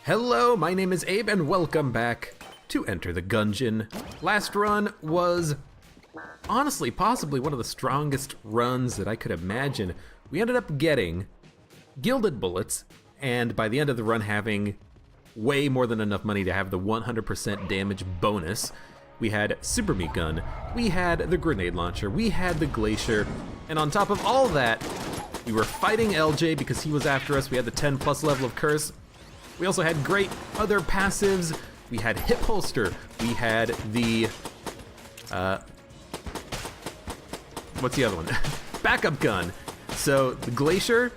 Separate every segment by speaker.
Speaker 1: Hello, my name is Abe, and welcome back to Enter the Gungeon. Last run was honestly possibly one of the strongest runs that I could imagine. We ended up getting gilded bullets, and by the end of the run having way more than enough money to have the 100% damage bonus. We had Super Meat Gun, we had the grenade launcher, we had the glacier, and on top of all that, we were fighting LJ because he was after us. We had the 10 plus level of curse. We also had great other passives. We had hip holster. We had the, what's the other one? Backup gun. So the glacier,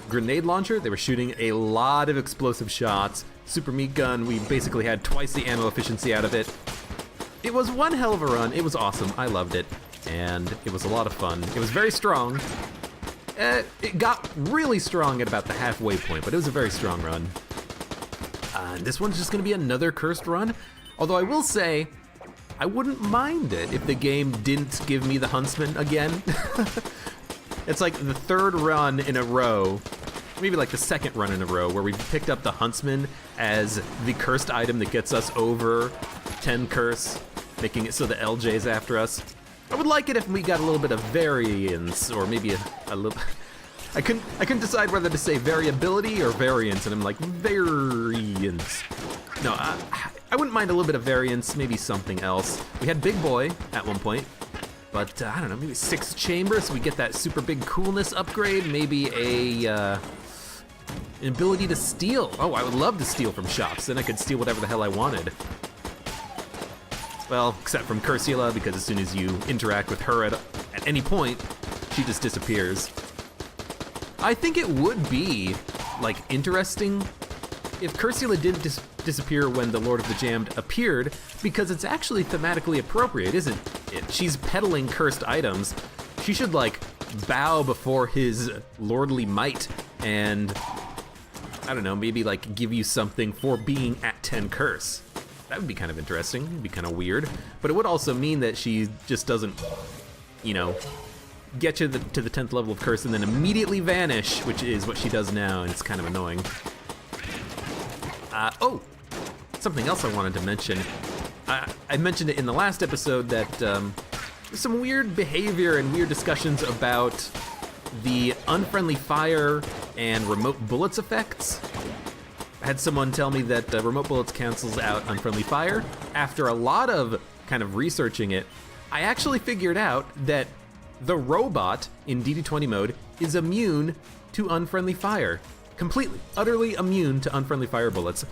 Speaker 1: grenade launcher, they were shooting a lot of explosive shots. Super meat gun, we basically had twice the ammo efficiency out of it. It was one hell of a run. It was awesome. I loved it. And it was a lot of fun. It was very strong. It got really strong at about the halfway point, but it was a very strong run. And this one's just gonna be another cursed run. Although I will say, I wouldn't mind it if the game didn't give me the Huntsman again. It's like the third run in a row, maybe like the second run in a row, where we've picked up the Huntsman as the cursed item that gets us over 10 curse, making it so the LJ's after us. I would like it if we got a little bit of variance, or maybe a little... I couldn't decide whether to say variability or variance, and I'm like, variance. No, I wouldn't mind a little bit of variance, maybe something else. We had Big Boy at one point, but I don't know, maybe 6 chambers, so we get that super big coolness upgrade, maybe an ability to steal. Oh, I would love to steal from shops, then I could steal whatever the hell I wanted. Well, except from Cursula, because as soon as you interact with her at any point, she just disappears. I think it would be, like, interesting if Cursula didn't disappear when the Lord of the Jammed appeared, because it's actually thematically appropriate, isn't it? She's peddling cursed items. She should, like, bow before his lordly might and, I don't know, maybe, like, give you something for being at 10 curse. That would be kind of interesting. It'd be kind of weird. But it would also mean that she just doesn't, you know, get you to the 10th level of curse and then immediately vanish, which is what she does now, and it's kind of annoying. Oh, something else I wanted to mention. I mentioned it in the last episode that there's some weird behavior and weird discussions about the unfriendly fire and remote bullets effects. I had someone tell me that remote bullets cancels out unfriendly fire. After a lot of kind of researching it, I actually figured out that the robot in DD20 mode is immune to unfriendly fire. Completely, utterly immune to unfriendly fire bullets.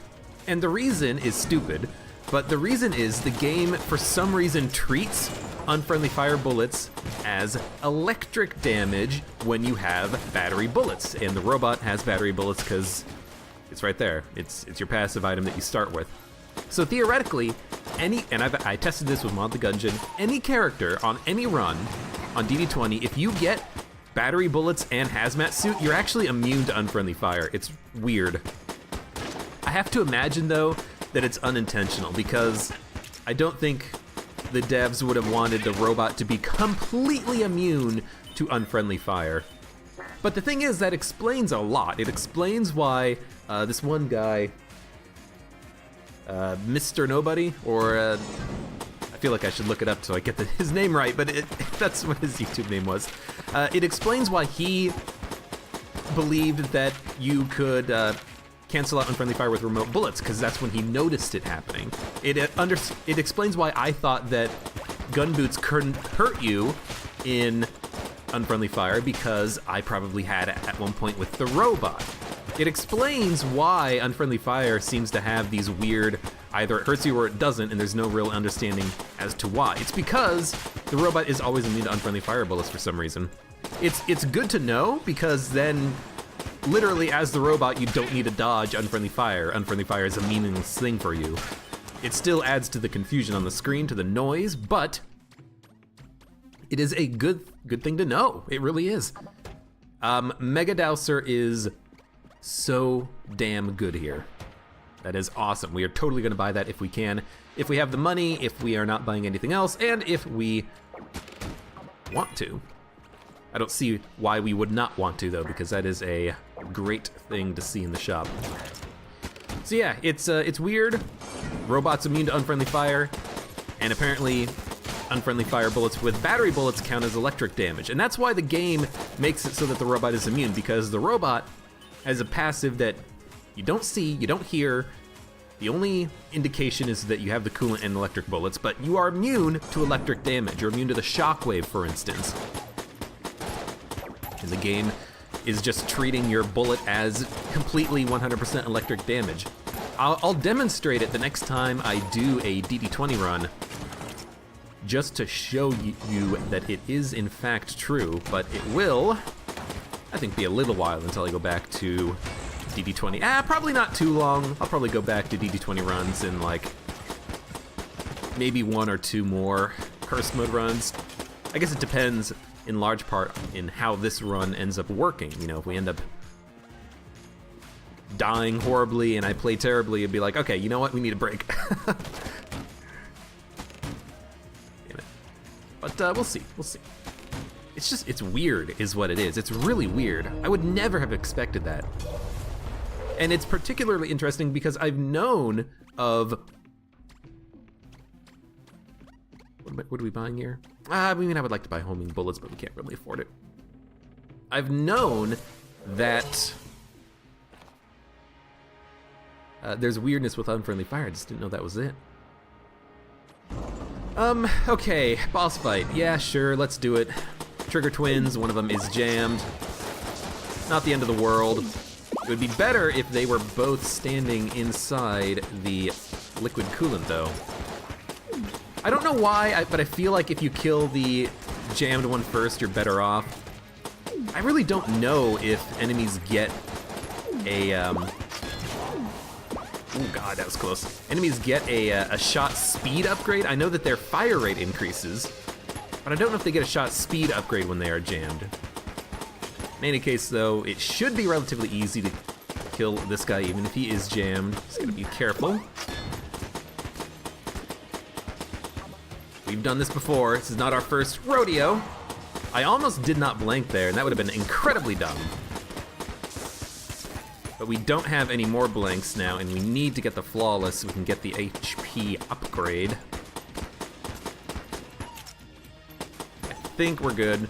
Speaker 1: And the reason is stupid, but the reason is the game, for some reason, treats unfriendly fire bullets as electric damage when you have battery bullets. And the robot has battery bullets because it's right there. It's your passive item that you start with. So theoretically, I tested this with Mod the Gungeon, any character on any run on DD20, if you get battery bullets and hazmat suit, you're actually immune to unfriendly fire. It's weird. I have to imagine, though, that it's unintentional, because I don't think the devs would have wanted the robot to be completely immune to unfriendly fire. But the thing is, that explains a lot. It explains why this one guy, Mr. Nobody, or I feel like I should look it up so I get his name right, but that's what his YouTube name was. It explains why he believed that you could cancel out unfriendly fire with remote bullets, because that's when he noticed it happening. It explains why I thought that gun boots couldn't hurt you in unfriendly fire, because I probably had it at one point with the robot. It explains why unfriendly fire seems to have these weird, either it hurts you or it doesn't, and there's no real understanding as to why. It's because the robot is always immune to unfriendly fire bullets for some reason. It's good to know, because then, literally as the robot, you don't need to dodge unfriendly fire. Unfriendly fire is a meaningless thing for you. It still adds to the confusion on the screen, to the noise, but it is a good thing to know. It really is. Mega Dowser is so damn good here. That is awesome. We are totally gonna buy that if we can. If we have the money, if we are not buying anything else, and if we want to. I don't see why we would not want to, though, because that is a great thing to see in the shop. So yeah, it's weird. Robots immune to unfriendly fire, and apparently unfriendly fire bullets with battery bullets count as electric damage. And that's why the game makes it so that the robot is immune, because the robot has a passive that you don't see, you don't hear. The only indication is that you have the coolant and electric bullets, but you are immune to electric damage. You're immune to the shockwave, for instance. And the game is just treating your bullet as completely 100% electric damage. I'll demonstrate it the next time I do a DD20 run, just to show you that it is in fact true, but it will, I think, be a little while until I go back to DD20. Probably not too long. I'll probably go back to DD20 runs in like maybe 1 or 2 more curse mode runs. I guess it depends in large part in how this run ends up working. You know, if we end up dying horribly and I play terribly, it'd be like, okay, you know what, we need a break. Damn it. But we'll see, we'll see. It's just, it's weird is what it is. It's really weird. I would never have expected that. And it's particularly interesting because I've known of... What are we buying here? I mean, I would like to buy homing bullets, but we can't really afford it. I've known that there's weirdness with unfriendly fire. I just didn't know that was it. Okay, boss fight. Yeah, sure, let's do it. Trigger twins, one of them is jammed. Not the end of the world. It would be better if they were both standing inside the liquid coolant, though. I don't know why, but I feel like if you kill the jammed one first, you're better off. I really don't know if enemies get a, oh god, that was close. Enemies get a shot speed upgrade. I know that their fire rate increases, but I don't know if they get a shot speed upgrade when they are jammed. In any case, though, it should be relatively easy to kill this guy, even if he is jammed. Just gotta be careful. We've done this before. This is not our first rodeo. I almost did not blank there, and that would have been incredibly dumb. But we don't have any more blanks now, and we need to get the flawless so we can get the HP upgrade. I think we're good.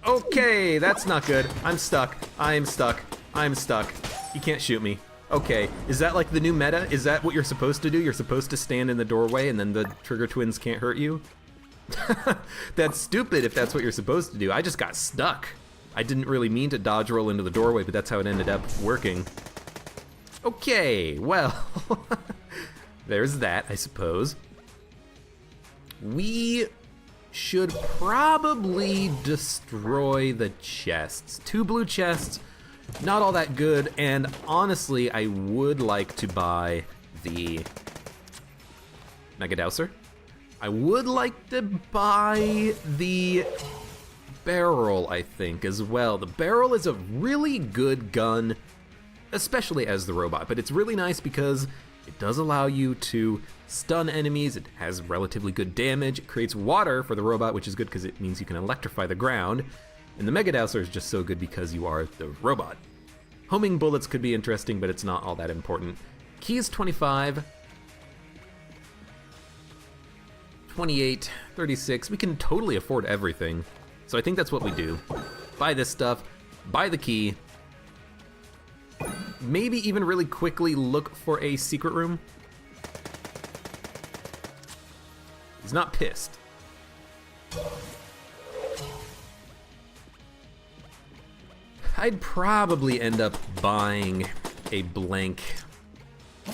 Speaker 1: Okay, that's not good. I'm stuck. I'm stuck. I'm stuck. You can't shoot me. Okay, is that like the new meta? Is that what you're supposed to do? You're supposed to stand in the doorway and then the trigger twins can't hurt you? That's stupid if that's what you're supposed to do. I just got stuck. I didn't really mean to dodge roll into the doorway, but that's how it ended up working. Okay, well, there's that, I suppose. We should probably destroy the chests. 2 blue chests, not all that good, and honestly, I would like to buy the Mega Dowser. I would like to buy the barrel, I think, as well. The barrel is a really good gun, especially as the robot, but it's really nice because it does allow you to stun enemies, it has relatively good damage, it creates water for the robot, which is good because it means you can electrify the ground, and the Mega Dowser is just so good because you are the robot. Homing bullets could be interesting, but it's not all that important. Key is 25, 28, 36, we can totally afford everything. So I think that's what we do. Buy this stuff, buy the key, maybe even really quickly look for a secret room. He's not pissed. I'd probably end up buying a blank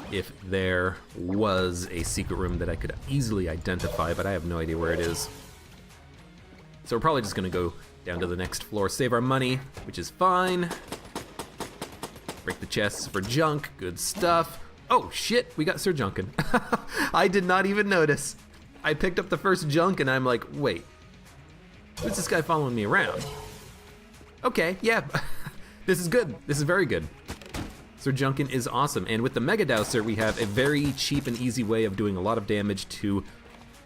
Speaker 1: if there was a secret room that I could easily identify, but I have no idea where it is. So we're probably just gonna go down to the next floor, save our money, which is fine. Break the chests for junk, good stuff. Oh shit, we got Sir Junkin. I did not even notice. I picked up the first junk and I'm like, wait, who's this guy following me around? Okay, yeah, this is good. This is very good. Sir Junkin is awesome, and with the Mega Dowser, we have a very cheap and easy way of doing a lot of damage to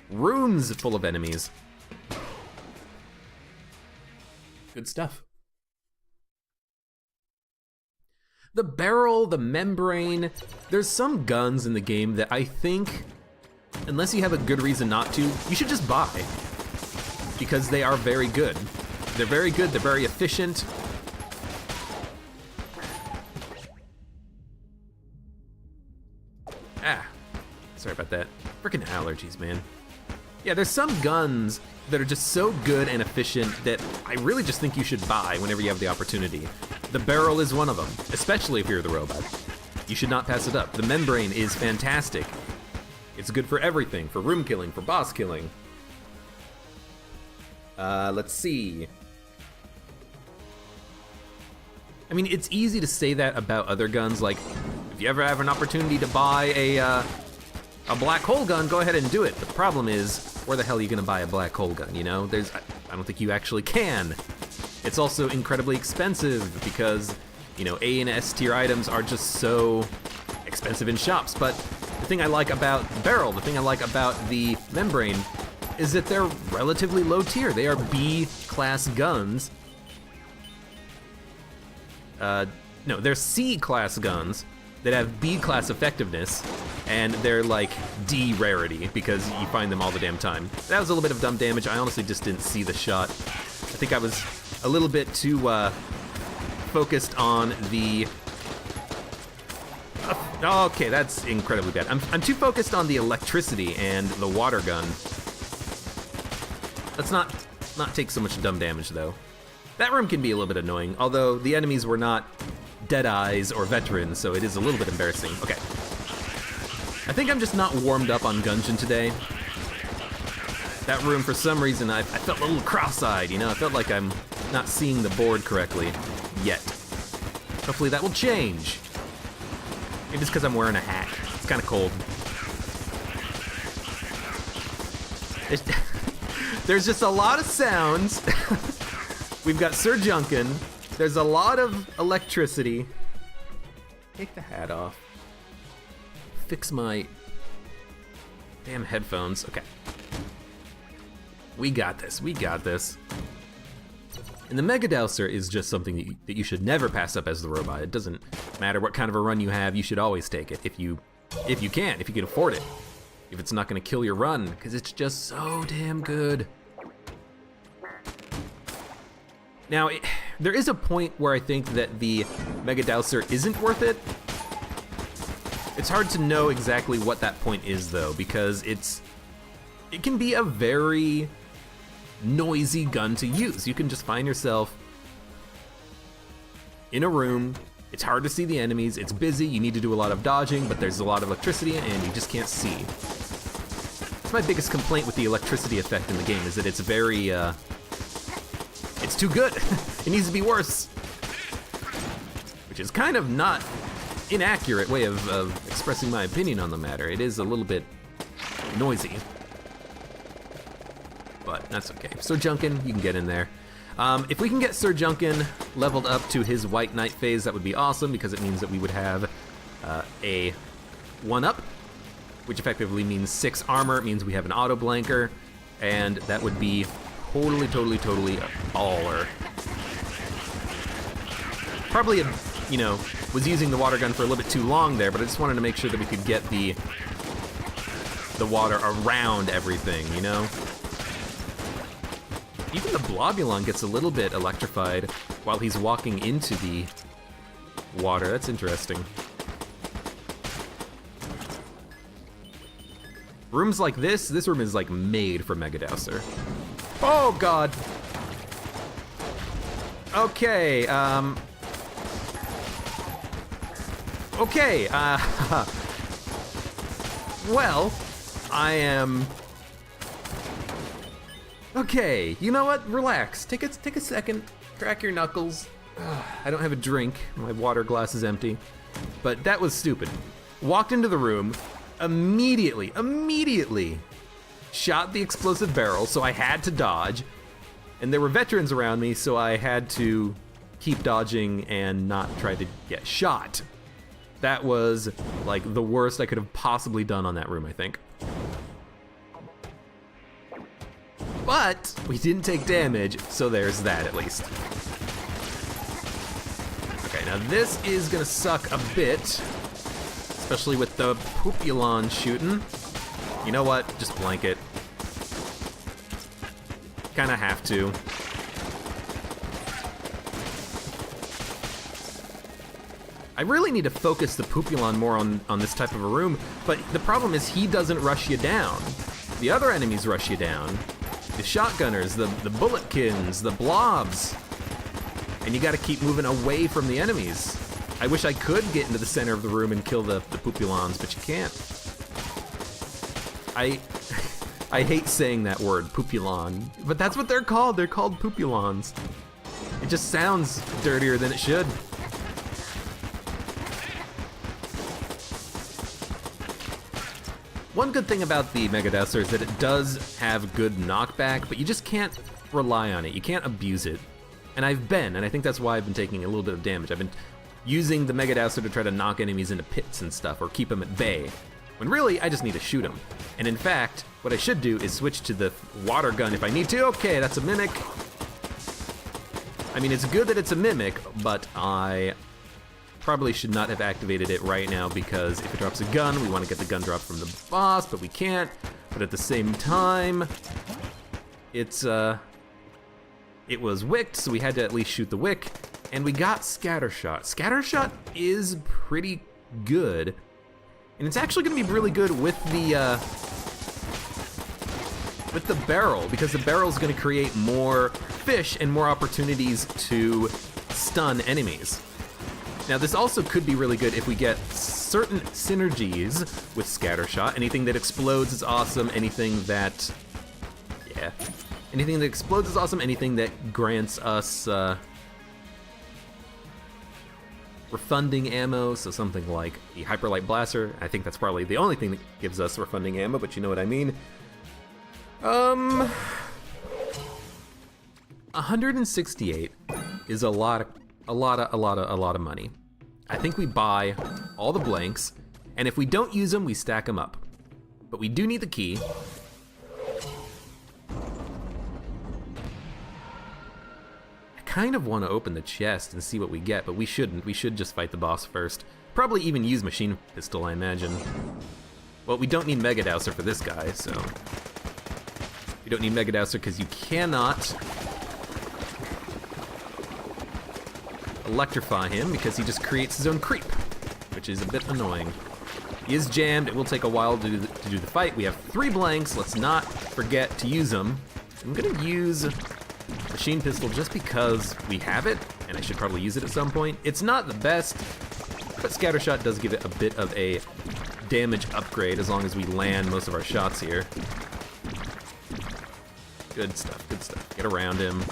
Speaker 1: rooms full of enemies. Good stuff. The barrel, the membrane, there's some guns in the game that I think, unless you have a good reason not to, you should just buy. Because they are very good. They're very good, they're very efficient. Ah, sorry about that. Frickin' allergies, man. Yeah, there's some guns that are just so good and efficient that I really just think you should buy whenever you have the opportunity. The barrel is one of them, especially if you're the robot. You should not pass it up. The membrane is fantastic. It's good for everything, for room killing, for boss killing. Let's see. I mean, it's easy to say that about other guns, like, if you ever have an opportunity to buy a black hole gun, go ahead and do it. The problem is, where the hell are you gonna buy a black hole gun, you know? I don't think you actually can. It's also incredibly expensive because, you know, A and S tier items are just so expensive in shops. But the thing I like about the barrel, the thing I like about the membrane, is that they're relatively low tier. They are B class guns. No, they're C class guns that have B class effectiveness, and they're like D rarity because you find them all the damn time. That was a little bit of dumb damage. I honestly just didn't see the shot. I think I was a little bit too focused on the... okay, that's incredibly bad. I'm too focused on the electricity and the water gun. Let's not take so much dumb damage though. That room can be a little bit annoying, although the enemies were not Deadeyes or veterans, so it is a little bit embarrassing. Okay. I think I'm just not warmed up on Gungeon today. That room, for some reason, I felt a little cross-eyed, you know? I felt like I'm not seeing the board correctly yet. Hopefully that will change. Maybe it's because I'm wearing a hat. It's kind of cold. There's just a lot of sounds. We've got Sir Junkin. There's a lot of electricity. Take the hat off. Fix my damn headphones. Okay. We got this. We got this. And the Mega Dowser is just something that you should never pass up as the robot. It doesn't matter what kind of a run you have, you should always take it if you can afford it. If it's not gonna kill your run, because it's just so damn good. Now, there is a point where I think that the Mega Dowser isn't worth it. It's hard to know exactly what that point is though, because it can be a very noisy gun to use. You can just find yourself in a room, it's hard to see the enemies, it's busy, you need to do a lot of dodging, but there's a lot of electricity and you just can't see. That's my biggest complaint with the electricity effect in the game, is that it's very, it's too good. It needs to be worse. Which is kind of not inaccurate way of expressing my opinion on the matter. It is a little bit noisy. But that's okay. Sir Junkin, you can get in there. If we can get Sir Junkin leveled up to his White Knight phase, that would be awesome, because it means that we would have a 1-up, which effectively means 6 armor. It means we have an auto blanker, and that would be totally a baller. Probably, you know, was using the water gun for a little bit too long there, but I just wanted to make sure that we could get the water around everything, you know? Even the Blobulon gets a little bit electrified while he's walking into the water. That's interesting. Rooms like this room is like made for Mega Dowser. Oh God. Okay, okay, well, I am... Okay, you know what? Relax. Take a second. Crack your knuckles. I don't have a drink. My water glass is empty. But that was stupid. Walked into the room, immediately shot the explosive barrel, so I had to dodge. And there were veterans around me, so I had to keep dodging and not try to get shot. That was like the worst I could have possibly done on that room, I think. But we didn't take damage, so there's that at least. Okay, now this is gonna suck a bit, especially with the Pupulon shooting. You know what? Just blank it. Kinda have to. I really need to focus the Pupulon more on this type of a room, but the problem is he doesn't rush you down. The other enemies rush you down. The shotgunners, the bulletkins, the blobs. And you gotta keep moving away from the enemies. I wish I could get into the center of the room and kill the Pupulons, but you can't. I hate saying that word, Pupulon, but that's what they're called. They're called Pupulons. It just sounds dirtier than it should. One good thing about the Mega Dousler is that it does have good knockback, but you just can't rely on it. You can't abuse it. And I think that's why I've been taking a little bit of damage. I've been using the Mega Dousler to try to knock enemies into pits and stuff, or keep them at bay. When really, I just need to shoot them. And in fact, what I should do is switch to the water gun if I need to. Okay, that's a mimic. I mean, it's good that it's a mimic, but I probably should not have activated it right now, because if it drops a gun, we want to get the gun drop from the boss, but we can't. But at the same time, it was wicked, so we had to at least shoot the wick, and we got Scattershot. Scattershot is pretty good, and it's actually gonna be really good with the barrel, because the barrel's gonna create more fish and more opportunities to stun enemies. Now this also could be really good if we get certain synergies with Scattershot. Anything that explodes is awesome, anything that explodes is awesome, anything that grants us refunding ammo, so something like the Hyperlight Blaster. I think that's probably the only thing that gives us refunding ammo, but you know what I mean. 168 is a lot of money. I think we buy all the blanks, and if we don't use them, we stack them up. But we do need the key. I kind of want to open the chest and see what we get, but we shouldn't. We should just fight the boss first. Probably even use Machine Pistol, I imagine. Well, we don't need Mega Dousler for this guy, so... You don't need Mega Dousler because you cannot electrify him, because he just creates his own creep, which is a bit annoying. He is jammed. It will take a while to do the fight. We have 3 blanks. Let's not forget to use them. I'm gonna use Machine Pistol just because we have it, and I should probably use it at some point. It's not the best, but Scattershot does give it a bit of a damage upgrade as long as we land most of our shots here. Good stuff, good stuff. Get around him.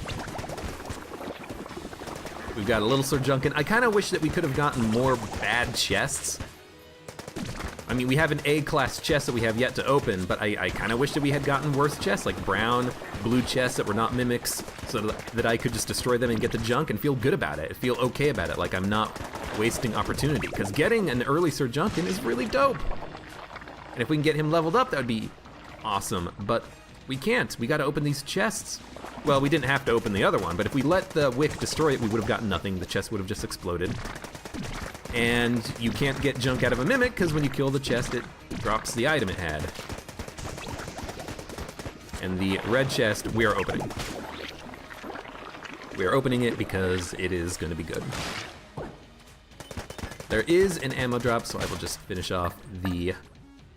Speaker 1: We've got a little Sir Junkin. I kind of wish that we could have gotten more bad chests. I mean, we have an A-class chest that we have yet to open, but I kind of wish that we had gotten worse chests, like brown, blue chests that were not mimics, so that I could just destroy them and get the junk and feel good about it, feel okay about it, like I'm not wasting opportunity, because getting an early Sir Junkin is really dope. And if we can get him leveled up, that would be awesome, but we can't. We gotta open these chests. Well, we didn't have to open the other one, but if we let the wick destroy it, we would have gotten nothing. The chest would have just exploded. And you can't get junk out of a mimic, because when you kill the chest, it drops the item it had. And the red chest, we are opening. We are opening it because it is going to be good. There is an ammo drop, so I will just finish off the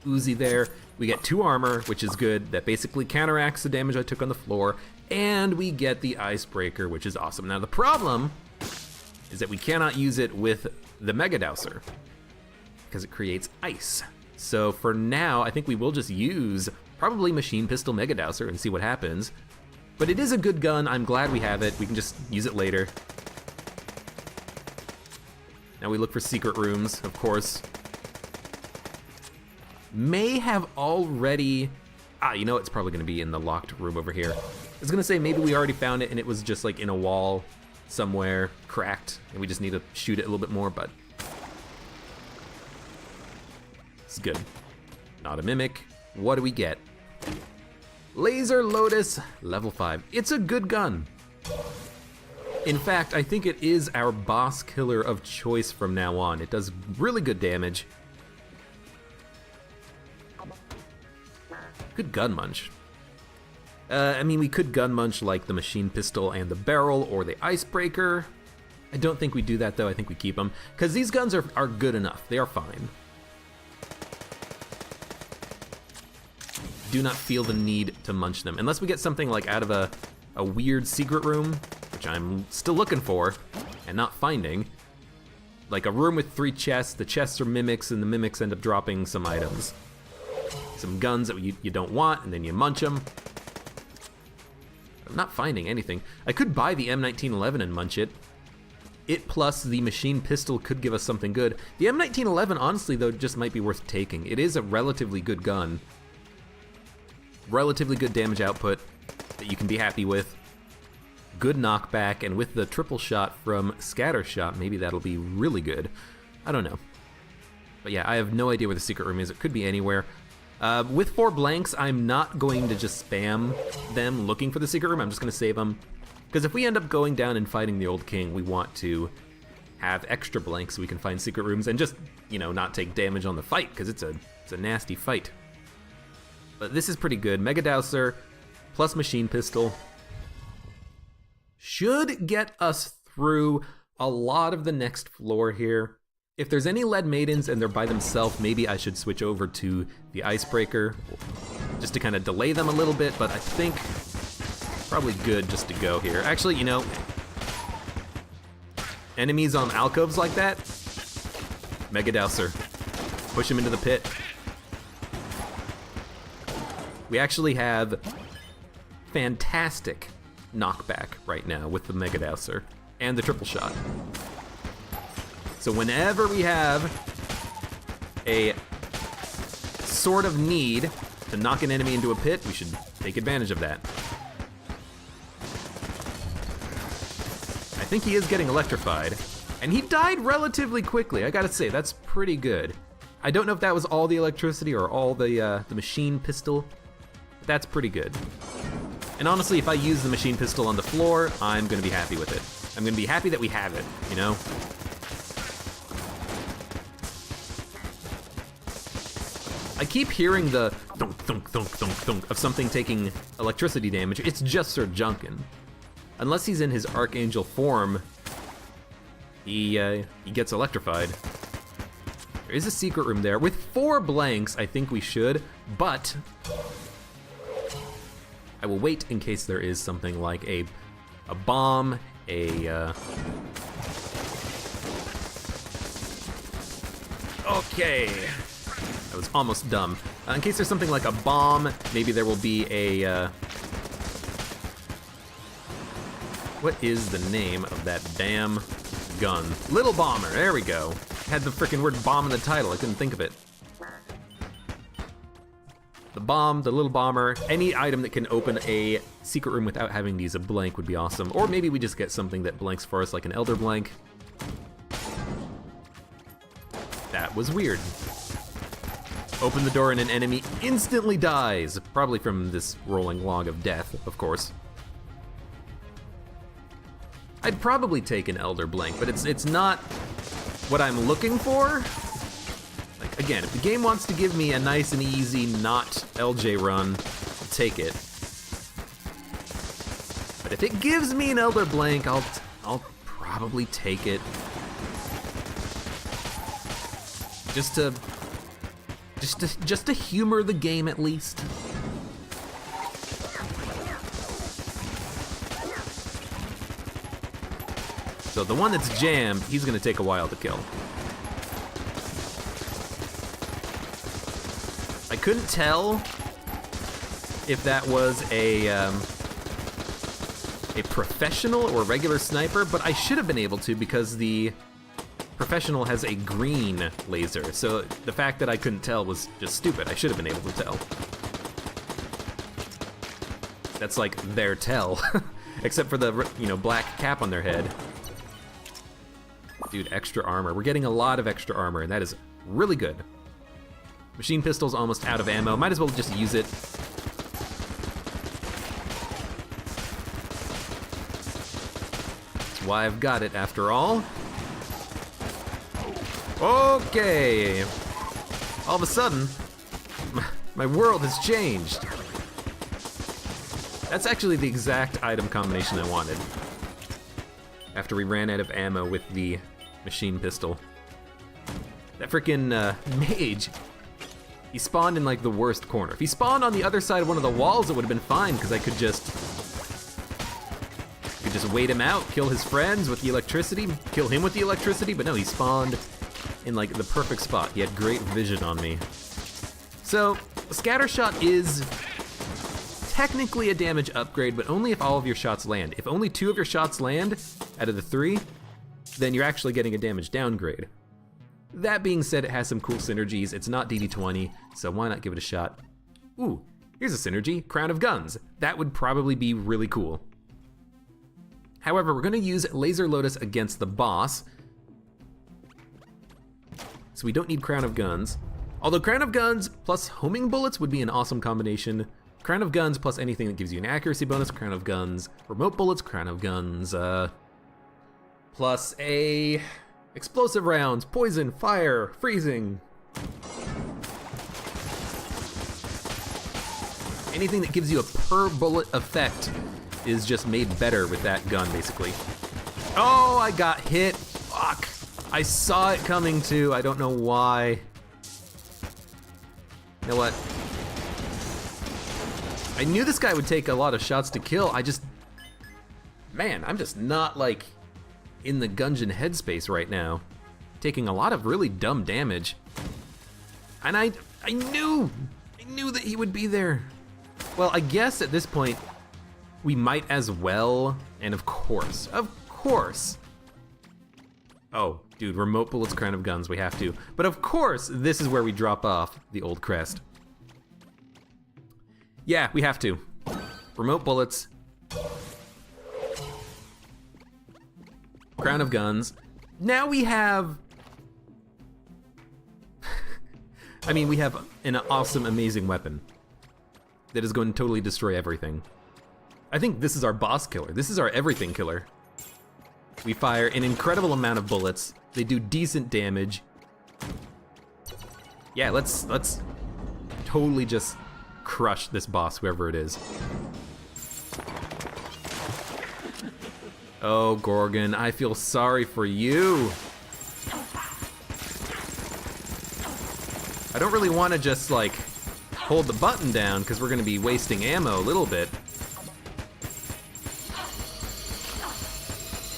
Speaker 1: Uzi there. We get 2 armor, which is good. That basically counteracts the damage I took on the floor. And we get the Icebreaker, which is awesome. Now the problem is that we cannot use it with the Mega Dousler, because it creates ice. So for now, I think we will just use probably Machine Pistol Mega Dousler and see what happens. But it is a good gun. I'm glad we have it. We can just use it later. Now we look for secret rooms, of course. May have already... you know, it's probably going to be in the locked room over here. I was going to say maybe we already found it and it was just like in a wall somewhere, cracked, and we just need to shoot it a little bit more, but... It's good. Not a mimic. What do we get? Laser Lotus, level 5. It's a good gun. In fact, I think it is our boss killer of choice from now on. It does really good damage. Good gun munch. I mean, we could gun munch like the machine pistol and the barrel or the icebreaker. I don't think we do that though, I think we keep them. Because these guns are good enough, they are fine. Do not feel the need to munch them. Unless we get something like out of a weird secret room, which I'm still looking for and not finding. Like a room with 3 chests, the chests are mimics and the mimics end up dropping some items. Some guns that you don't want and then you munch them. I'm not finding anything. I could buy the M1911 and munch it. It plus the machine pistol could give us something good. The M1911 honestly though just might be worth taking. It is a relatively good gun. Relatively good damage output that you can be happy with. Good knockback, and with the triple shot from Scatter Shot, maybe that'll be really good. I don't know. But yeah, I have no idea where the secret room is. It could be anywhere. With 4 blanks, I'm not going to just spam them looking for the secret room. I'm just going to save them. Because if we end up going down and fighting the Old King, we want to have extra blanks so we can find secret rooms and just, you know, not take damage on the fight, because it's a nasty fight. But this is pretty good. Mega Dowser plus machine pistol should get us through a lot of the next floor here. If there's any lead maidens and they're by themselves, maybe I should switch over to the icebreaker just to kind of delay them a little bit, but I think probably good just to go here. Actually, you know, enemies on alcoves like that, Mega Dowser, push him into the pit. We actually have fantastic knockback right now with the Mega Dowser and the triple shot. So whenever we have a sort of need to knock an enemy into a pit, we should take advantage of that. I think he is getting electrified, and he died relatively quickly. I gotta say, that's pretty good. I don't know if that was all the electricity or all the machine pistol. That's pretty good. And honestly, if I use the machine pistol on the floor, I'm gonna be happy with it. I'm gonna be happy that we have it, you know? I keep hearing the thunk, thunk, thunk, thunk, thunk of something taking electricity damage. It's just Sir Junkin. Unless he's in his Archangel form, he gets electrified. There is a secret room there. With 4 blanks, I think we should, but I will wait in case there is something like a bomb, Okay. That was almost dumb. In case there's something like a bomb, maybe there will be a, what is the name of that damn gun? Little Bomber, there we go. Had the frickin' word bomb in the title, I couldn't think of it. The bomb, the little bomber, any item that can open a secret room without having to use a blank would be awesome. Or maybe we just get something that blanks for us, like an Elder Blank. That was weird. Open the door and an enemy instantly dies. Probably from this rolling log of death, of course. I'd probably take an Elder Blank, but it's not what I'm looking for. Like, again, if the game wants to give me a nice and easy, not LJ run, I'll take it. But if it gives me an Elder Blank, I'll probably take it. Just to humor the game at least. So the one that's jammed, he's gonna take a while to kill. I couldn't tell if that was a professional or regular sniper, but I should have been able to because the professional has a green laser. So the fact that I couldn't tell was just stupid. I should have been able to tell. That's like their tell, except for the, you know, black cap on their head. Dude, extra armor. We're getting a lot of extra armor, and that is really good. Machine pistol's almost out of ammo. Might as well just use it. It's why I've got it after all. Okay. All of a sudden, my world has changed. That's actually the exact item combination I wanted. After we ran out of ammo with the machine pistol. That frickin' mage, he spawned in like the worst corner. If he spawned on the other side of one of the walls, it would have been fine, because I could just wait him out, kill his friends with the electricity, kill him with the electricity, but no, he spawned in like the perfect spot. He had great vision on me. So, scatter shot is technically a damage upgrade, but only if all of your shots land. If only 2 of your shots land out of the 3, then you're actually getting a damage downgrade. That being said, it has some cool synergies. It's not DD20, so why not give it a shot? Ooh, here's a synergy, Crown of Guns. That would probably be really cool. However, we're gonna use Laser Lotus against the boss, so we don't need Crown of Guns. Although Crown of Guns plus homing bullets would be an awesome combination. Crown of Guns plus anything that gives you an accuracy bonus, Crown of Guns, remote bullets, Crown of Guns, plus a explosive rounds, poison, fire, freezing. Anything that gives you a per bullet effect is just made better with that gun, basically. Oh, I got hit, fuck. I saw it coming too, I don't know why. You know what? I knew this guy would take a lot of shots to kill, man, I'm just not like in the Gungeon headspace right now. Taking a lot of really dumb damage. And I knew that he would be there. Well, I guess at this point, we might as well, and of course. Oh, dude, remote bullets, Crown of Guns, we have to. But of course, this is where we drop off the old crest. Yeah, we have to. Remote bullets. Crown of Guns. Now we have... I mean, we have an awesome, amazing weapon that is going to totally destroy everything. I think this is our boss killer. This is our everything killer. We fire an incredible amount of bullets. They do decent damage. Yeah, let's totally just crush this boss, whoever it is. Oh, Gorgon, I feel sorry for you. I don't really want to just like hold the button down because we're going to be wasting ammo a little bit.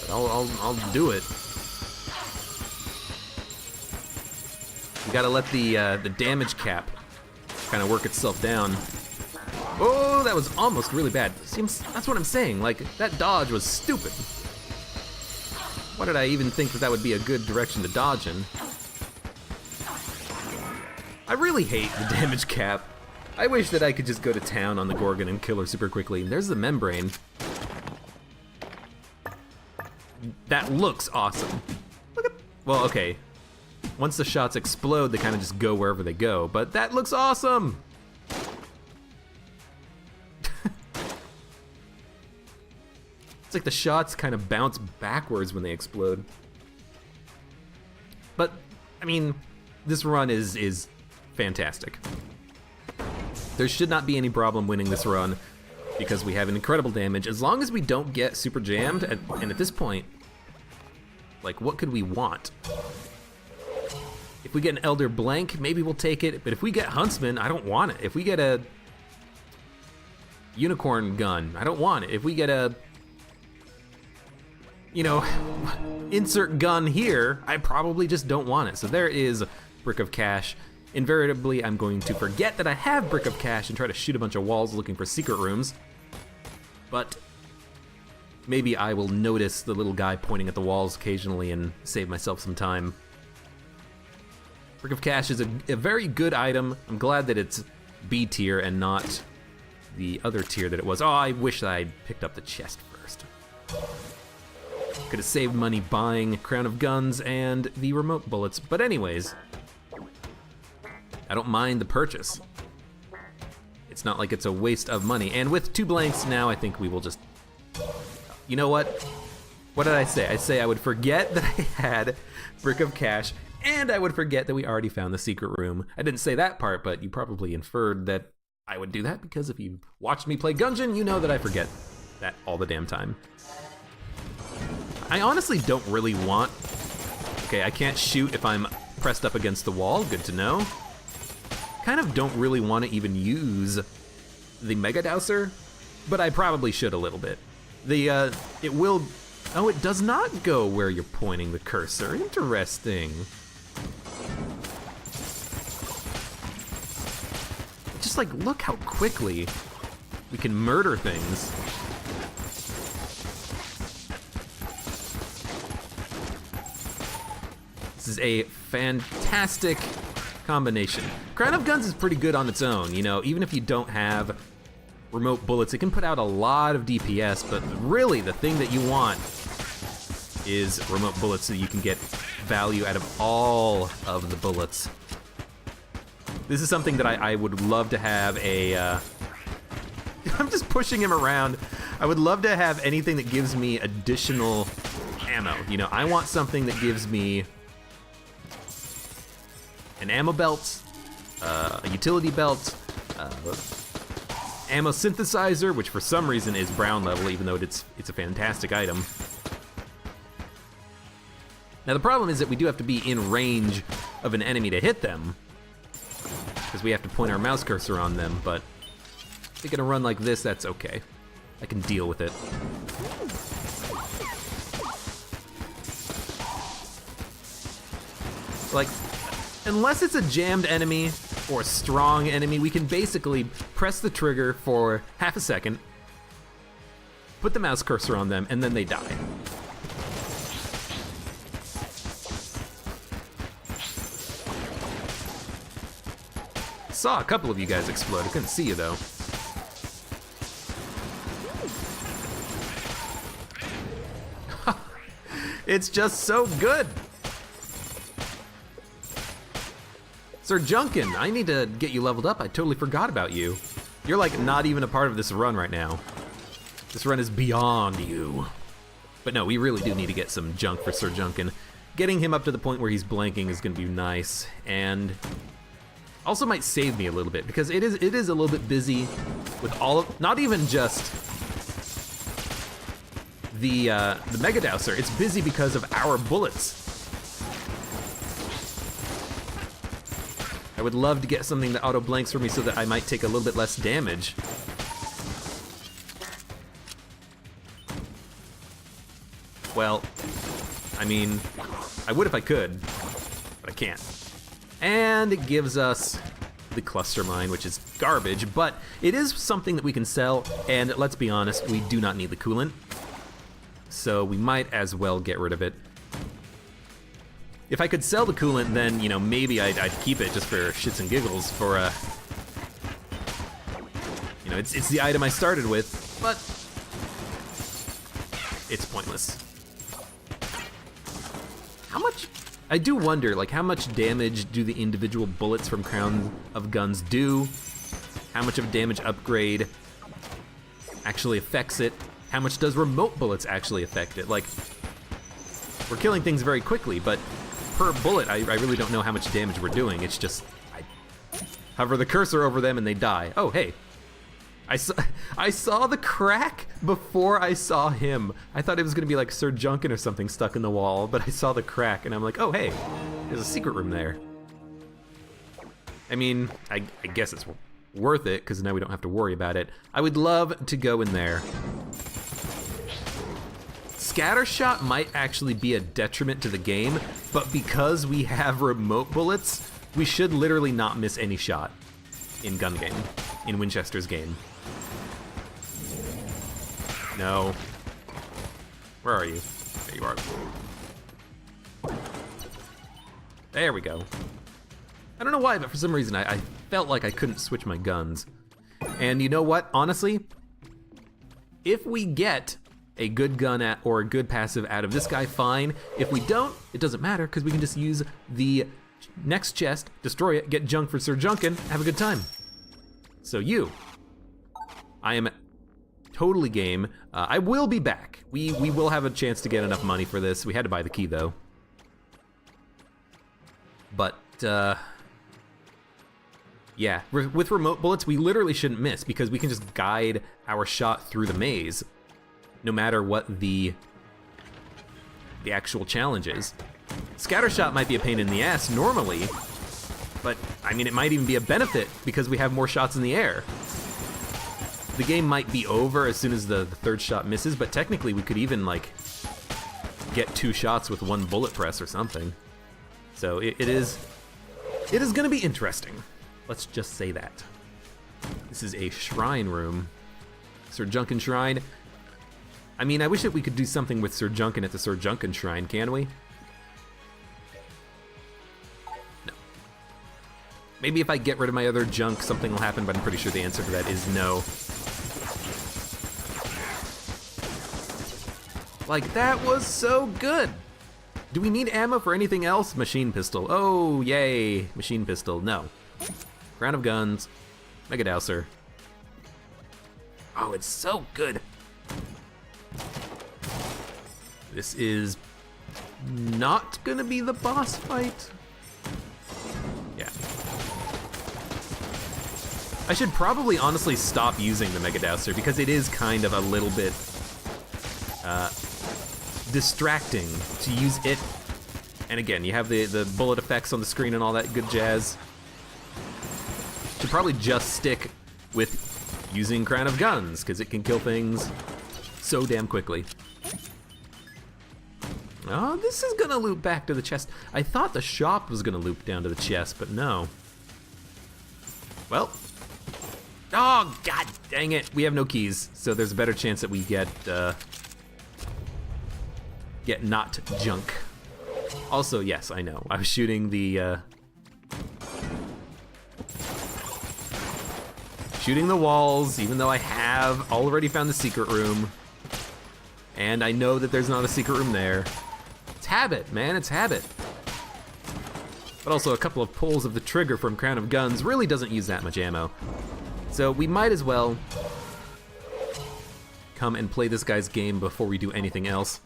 Speaker 1: But I'll do it. We gotta let the damage cap kind of work itself down. Oh, that was almost really bad. That's what I'm saying. Like, that dodge was stupid. Why did I even think that would be a good direction to dodge in? I really hate the damage cap. I wish that I could just go to town on the Gorgon and kill her super quickly. There's the membrane. That looks awesome. Look at, well, okay. Once the shots explode, they kind of just go wherever they go, but that looks awesome! It's like the shots kind of bounce backwards when they explode. But, I mean, this run is fantastic. There should not be any problem winning this run because we have an incredible damage. As long as we don't get super jammed, and at this point, like, what could we want? If we get an Elder Blank, maybe we'll take it, but if we get Huntsman, I don't want it. If we get a Unicorn Gun, I don't want it. If we get a, you know, insert gun here, I probably just don't want it. So there is Brick of Cash. Invariably, I'm going to forget that I have Brick of Cash and try to shoot a bunch of walls looking for secret rooms. But maybe I will notice the little guy pointing at the walls occasionally and save myself some time. Brick of Cash is a very good item. I'm glad that it's B tier and not the other tier that it was. Oh, I wish that I picked up the chest first. Could have saved money buying Crown of Guns and the remote bullets. But anyways, I don't mind the purchase. It's not like it's a waste of money. And with 2 blanks now, I think we will just, you know what? What did I say? I say I would forget that I had Brick of Cash, and I would forget that we already found the secret room. I didn't say that part, but you probably inferred that I would do that, because if you watched me play Gungeon, you know that I forget that all the damn time. I honestly don't really want... Okay, I can't shoot if I'm pressed up against the wall, good to know. Kind of don't really want to even use the Mega Dowser, but I probably should a little bit. It will... Oh, it does not go where you're pointing the cursor. Interesting. Just like, look how quickly we can murder things. This is a fantastic combination. Crown of Guns is pretty good on its own, you know, even if you don't have remote bullets, it can put out a lot of DPS, but really the thing that you want is remote bullets so you can get value out of all of the bullets. This is something that I would love to have a... I'm just pushing him around. I would love to have anything that gives me additional ammo. You know, I want something that gives me an ammo belt, a utility belt, ammo synthesizer, which for some reason is brown level, even though it's a fantastic item. Now the problem is that we do have to be in range of an enemy to hit them, because we have to point our mouse cursor on them, but if they're gonna run like this, that's okay. I can deal with it. Like, unless it's a jammed enemy or a strong enemy, we can basically press the trigger for half a second, put the mouse cursor on them, and then they die. Saw a couple of you guys explode. I couldn't see you though. It's just so good. Sir Junkin, I need to get you leveled up. I totally forgot about you. You're like not even a part of this run right now. This run is beyond you. But no, we really do need to get some junk for Sir Junkin. Getting him up to the point where he's blanking is gonna be nice, and also might save me a little bit, because it is a little bit busy with all of, not even just the Mega Dowser, it's busy because of our bullets. I would love to get something that auto blanks for me so that I might take a little bit less damage. Well, I mean, I would if I could, but I can't. And it gives us the cluster mine, which is garbage, but it is something that we can sell, and let's be honest, we do not need the coolant, so we might as well get rid of it. If I could sell the coolant, then, you know, maybe I'd keep it just for shits and giggles for, you know, it's the item I started with, but it's pointless. How much? I do wonder, like, how much damage do the individual bullets from Crown of Guns do? How much of damage upgrade actually affects it? How much does remote bullets actually affect it? Like, we're killing things very quickly, but per bullet, I really don't know how much damage we're doing. It's just, I hover the cursor over them and they die. Oh, hey. I saw the crack before I saw him. I thought it was gonna be like Sir Junkin or something stuck in the wall, but I saw the crack and I'm like, oh hey, there's a secret room there. I mean, I guess it's worth it, because now we don't have to worry about it. I would love to go in there. Scattershot might actually be a detriment to the game, but because we have remote bullets, we should literally not miss any shot in gun game, in Winchester's game. No. Where are you? There you are. There we go. I don't know why, but for some reason I felt like I couldn't switch my guns. And you know what? Honestly, if we get a good gun or a good passive out of this guy, fine. If we don't, it doesn't matter, because we can just use the next chest, destroy it, get junk for Sir Junkin, have a good time. So you, I am totally game. I will be back. We will have a chance to get enough money for this. We had to buy the key though. But yeah, with remote bullets, we literally shouldn't miss because we can just guide our shot through the maze, no matter what the actual challenge is. Scatter shot might be a pain in the ass normally, but I mean, it might even be a benefit because we have more shots in the air. The game might be over as soon as the third shot misses, but technically we could even like get 2 shots with 1 bullet press or something. So it is gonna be interesting. Let's just say that. This is a shrine room. Sir Junkin Shrine. I mean, I wish that we could do something with Sir Junkin at the Sir Junkin Shrine, can we? No. Maybe if I get rid of my other junk, something will happen, but I'm pretty sure the answer to that is no. Like, that was so good. Do we need ammo for anything else? Machine pistol. Oh, yay. Machine pistol. No. Crown of Guns. Mega Dowser. Oh, it's so good. This is not gonna be the boss fight. Yeah. I should probably honestly stop using the Mega Dowser because it is kind of a little bit distracting to use it. And again, you have the bullet effects on the screen and all that good jazz. Should probably just stick with using Crown of Guns because it can kill things so damn quickly. Oh, this is gonna loop back to the chest. I thought the shop was gonna loop down to the chest, but no. Well. Oh, god dang it. We have no keys, so there's a better chance that we get not junk. Also, yes, I know. I was shooting the walls, even though I have already found the secret room. And I know that there's not a secret room there. It's habit, man, it's habit. But also a couple of pulls of the trigger from Crown of Guns really doesn't use that much ammo. So we might as well come and play this guy's game before we do anything else.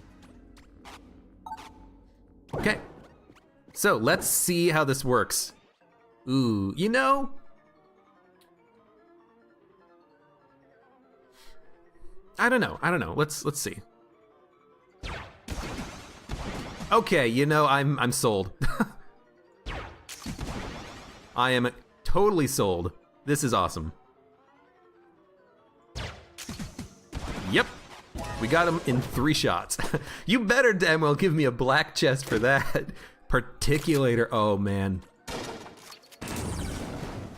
Speaker 1: Okay, so let's see how this works. Ooh, you know, I don't know. Let's see. Okay, you know, I'm sold. I am totally sold. This is awesome. Yep. We got him in 3 shots. You better damn well give me a black chest for that. Particulator, oh man.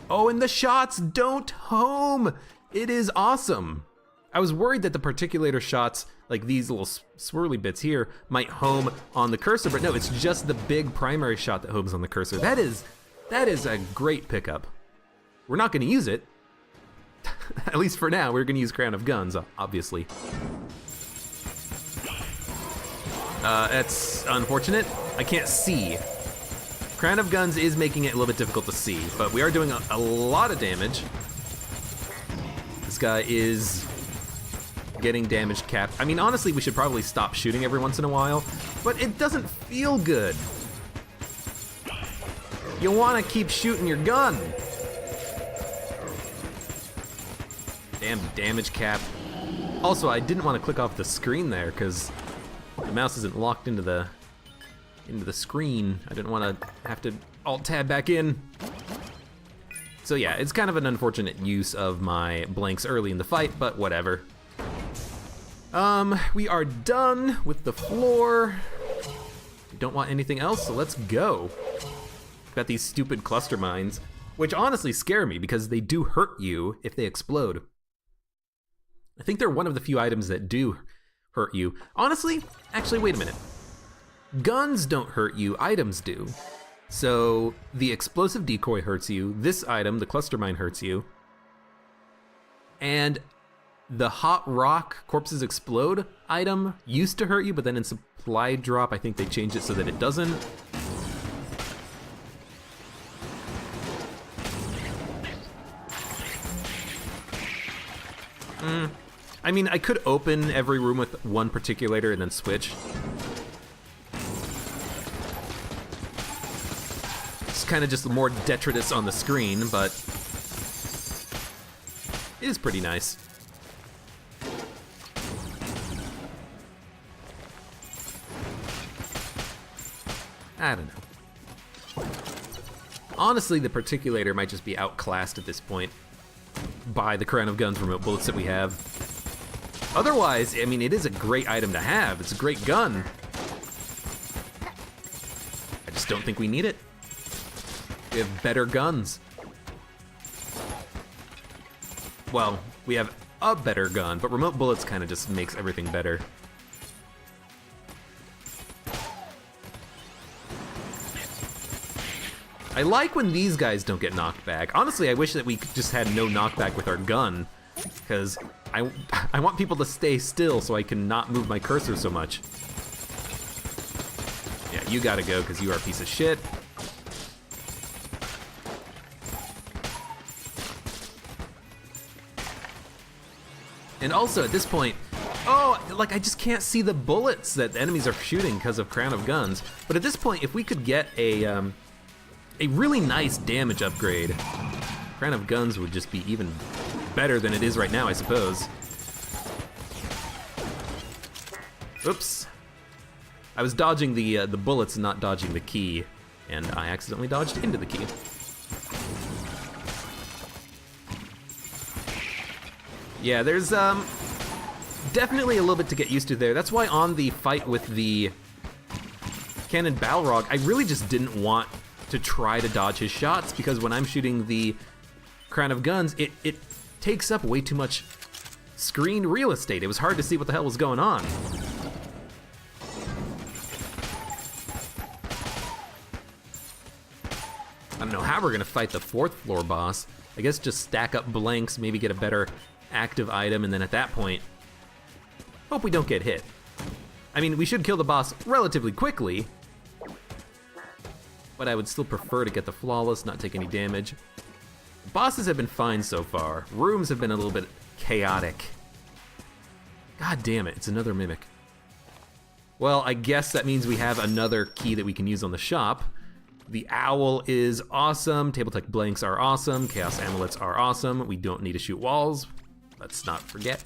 Speaker 1: Oh, and the shots don't home. It is awesome. I was worried that the particulator shots, like these little swirly bits here, might home on the cursor, but no, it's just the big primary shot that homes on the cursor. That is a great pickup. We're not gonna use it. At least for now, we're gonna use Crown of Guns, obviously. That's unfortunate. I can't see. Crown of Guns is making it a little bit difficult to see, but we are doing a lot of damage. This guy is getting damage capped. I mean, honestly, we should probably stop shooting every once in a while, but it doesn't feel good. You wanna keep shooting your gun. Damn damage cap. Also, I didn't want to click off the screen there because the mouse isn't locked into the screen. I didn't want to have to alt-tab back in. So yeah, it's kind of an unfortunate use of my blanks early in the fight, but whatever. We are done with the floor. We don't want anything else, so let's go. Got these stupid cluster mines, which honestly scare me because they do hurt you if they explode. I think they're one of the few items that do hurt you. Honestly, actually, wait a minute. Guns don't hurt you, items do. So the explosive decoy hurts you, this item, the cluster mine, hurts you, and the hot rock corpses explode item used to hurt you, but then in supply drop, I think they changed it so that it doesn't. I mean, I could open every room with one particulator and then switch. It's kind of just more detritus on the screen, but it is pretty nice. I don't know. Honestly, the particulator might just be outclassed at this point by the Crown of Guns remote bullets that we have. Otherwise, I mean, it is a great item to have. It's a great gun. I just don't think we need it. We have better guns. Well, we have a better gun, but remote bullets kind of just makes everything better. I like when these guys don't get knocked back. Honestly, I wish that we just had no knockback with our gun, because I want people to stay still so I can not move my cursor so much. Yeah, you gotta go because you are a piece of shit. And also at this point, oh, like I just can't see the bullets that the enemies are shooting because of Crown of Guns. But at this point, if we could get a really nice damage upgrade, Crown of Guns would just be even better than it is right now, I suppose. Oops. I was dodging the bullets and not dodging the key, and I accidentally dodged into the key. Yeah, there's definitely a little bit to get used to there. That's why on the fight with the Cannon Balrog, I really just didn't want to try to dodge his shots, because when I'm shooting the Crown of Guns, it takes up way too much screen real estate. It was hard to see what the hell was going on. I don't know how we're gonna fight the 4th floor boss. I guess just stack up blanks, maybe get a better active item, and then at that point, hope we don't get hit. I mean, we should kill the boss relatively quickly, but I would still prefer to get the flawless, not take any damage. Bosses have been fine so far. Rooms have been a little bit chaotic. God damn it, it's another mimic. Well, I guess that means we have another key that we can use on the shop. The owl is awesome, table tech blanks are awesome, chaos amulets are awesome, we don't need to shoot walls, let's not forget.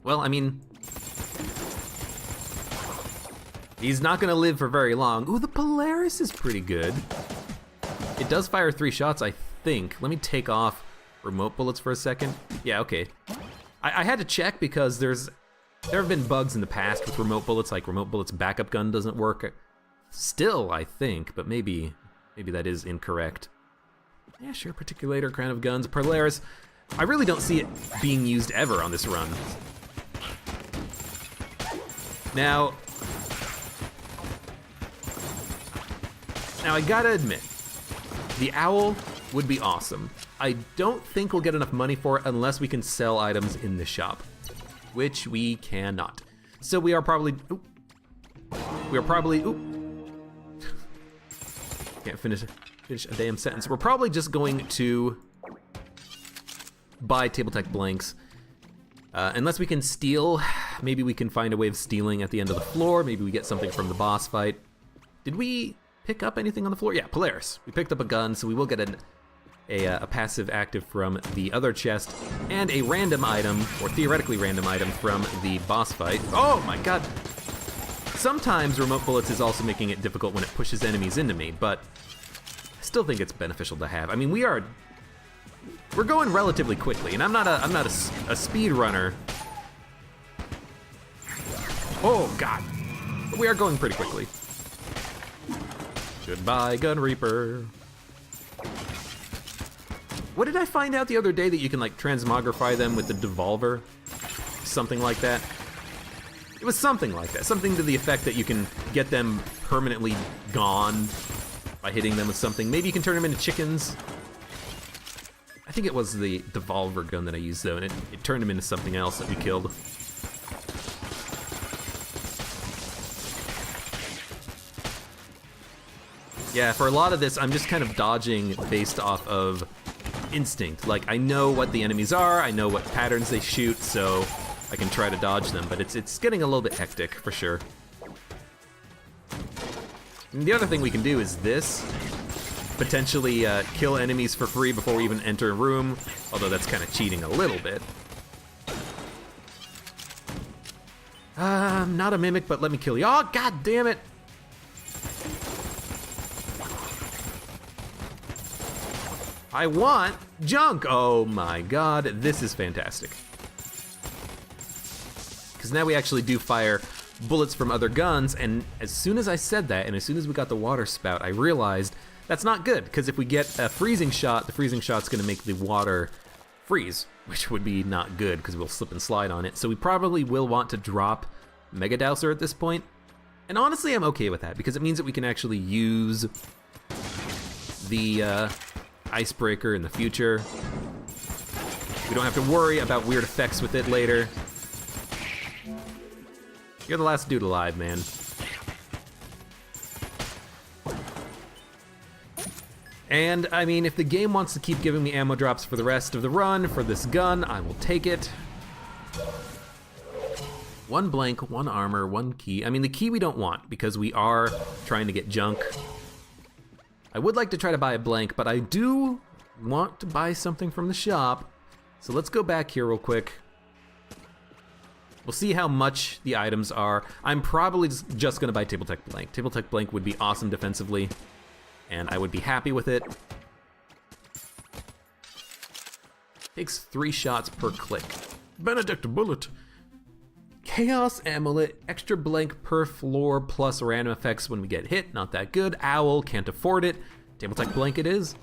Speaker 1: Well, I mean, he's not gonna live for very long. Ooh, the Polaris is pretty good. It does fire 3 shots, I think. Let me take off remote bullets for a second. Yeah, okay. I had to check because there have been bugs in the past with remote bullets, like remote bullets backup gun doesn't work. Still, I think, but maybe that is incorrect. Yeah, sure, particulator, Crown of Guns, Polaris. I really don't see it being used ever on this run. Now I gotta admit, the owl would be awesome. I don't think we'll get enough money for it unless we can sell items in the shop, which we cannot. So we are probably, can't finish a damn sentence. We're probably just going to buy table tech blanks. Unless we can steal, maybe we can find a way of stealing at the end of the floor. Maybe we get something from the boss fight. Did we pick up anything on the floor? Yeah, Polaris. We picked up a gun, so we will get a passive active from the other chest, and a random item, or theoretically random item, from the boss fight. Oh my god! Sometimes remote bullets is also making it difficult when it pushes enemies into me, but I still think it's beneficial to have. I mean, we're going relatively quickly, and I'm not a speed runner. Oh god, but we are going pretty quickly. Goodbye, Gun Reaper. What did I find out the other day, that you can like transmogrify them with the devolver? Something like that. It was something like that. Something to the effect that you can get them permanently gone by hitting them with something. Maybe you can turn them into chickens. I think it was the devolver gun that I used though, and it turned them into something else that we killed. Yeah, for a lot of this, I'm just kind of dodging based off of instinct. Like, I know what the enemies are, I know what patterns they shoot, so I can try to dodge them, but it's getting a little bit hectic, for sure. And the other thing we can do is this. Potentially kill enemies for free before we even enter a room, although that's kind of cheating a little bit. I'm not a mimic, but let me kill you. Oh, god damn it! I want junk! Oh my god, this is fantastic. Because now we actually do fire bullets from other guns, and as soon as I said that, and as soon as we got the water spout, I realized that's not good, because if we get a freezing shot, the freezing shot's gonna make the water freeze, which would be not good, because we'll slip and slide on it. So we probably will want to drop Mega Dowser at this point. And honestly, I'm okay with that, because it means that we can actually use the icebreaker in the future. We don't have to worry about weird effects with it later. You're the last dude alive, man. And, I mean, if the game wants to keep giving me ammo drops for the rest of the run for this gun, I will take it. 1 blank, 1 armor, 1 key. I mean, the key we don't want, because we are trying to get junk. I would like to try to buy a blank, but I do want to buy something from the shop. So let's go back here real quick. We'll see how much the items are. I'm probably just gonna buy Table Tech Blank. Table Tech Blank would be awesome defensively, and I would be happy with it. Takes 3 shots per click. Benedict Bullet. Chaos Amulet, extra blank per floor plus random effects when we get hit. Not that good. Owl, can't afford it. Table Tech Blank it is.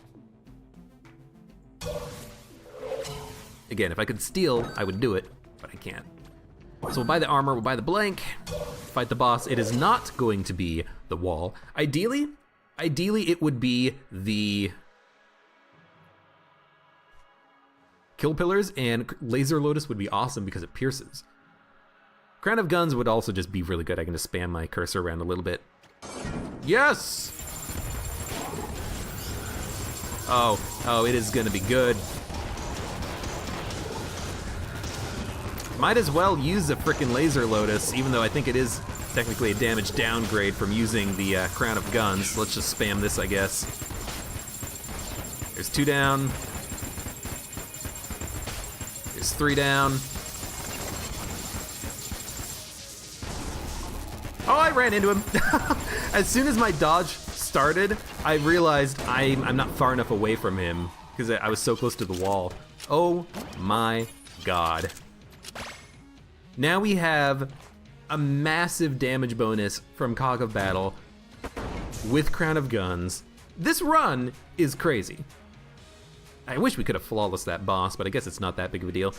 Speaker 1: Again, if I could steal, I would do it, but I can't. So we'll buy the armor, we'll buy the blank, fight the boss. It is not going to be the wall. Ideally it would be the kill pillars, and Laser Lotus would be awesome because it pierces. Crown of Guns would also just be really good. I can just spam my cursor around a little bit. Yes! Oh, it is gonna be good. Might as well use the frickin' Laser Lotus, even though I think it is technically a damage downgrade from using the Crown of Guns. Let's just spam this, I guess. There's 2 down. There's 3 down. Oh, I ran into him. As soon as my dodge started, I realized I'm not far enough away from him because I was so close to the wall. Oh my god. Now we have a massive damage bonus from Cog of Battle with Crown of Guns. This run is crazy. I wish we could have flawless that boss, but I guess it's not that big of a deal.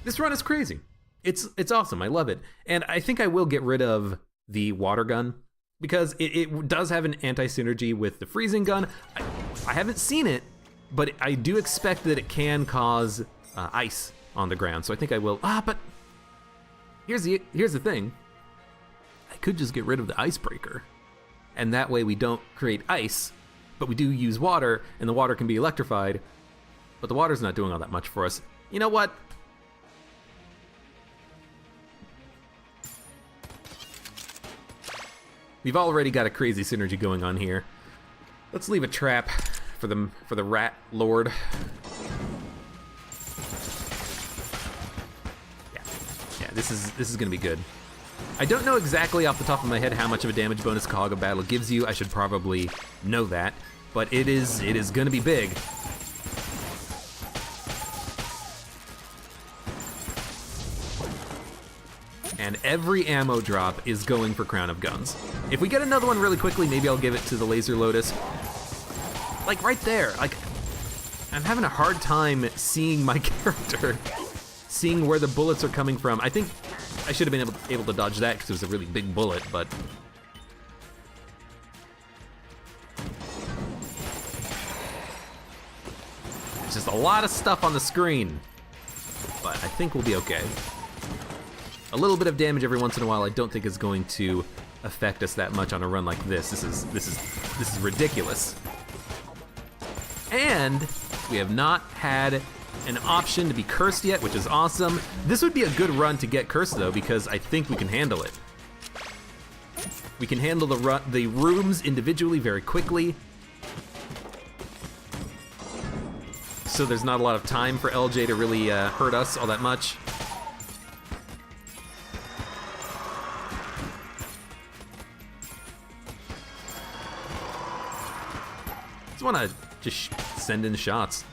Speaker 1: This run is crazy. It's awesome, I love it. And I think I will get rid of the water gun because it does have an anti-synergy with the freezing gun. I haven't seen it, but I do expect that it can cause ice on the ground, so I think I will. But here's the thing. I could just get rid of the icebreaker, and that way we don't create ice, but we do use water, and the water can be electrified, but the water's not doing all that much for us. You know what? We've already got a crazy synergy going on here. Let's leave a trap for the Rat Lord. Yeah, this is gonna be good. I don't know exactly off the top of my head how much of a damage bonus Cog of Battle gives you. I should probably know that, but it is gonna be big. And every ammo drop is going for Crown of Guns. If we get another one really quickly, maybe I'll give it to the Laser Lotus. Like right there, like I'm having a hard time seeing my character, seeing where the bullets are coming from. I think I should have been able to dodge that because it was a really big bullet, but it's just a lot of stuff on the screen. But I think we'll be okay. A little bit of damage every once in a while I don't think is going to affect us that much on a run like this. This is ridiculous. And We have not had an option to be cursed yet, which is awesome. This would be a good run to get cursed though, because I think we can handle it. We can handle the rooms individually very quickly. So there's not a lot of time for LJ to really hurt us all that much. Just want to just send in shots.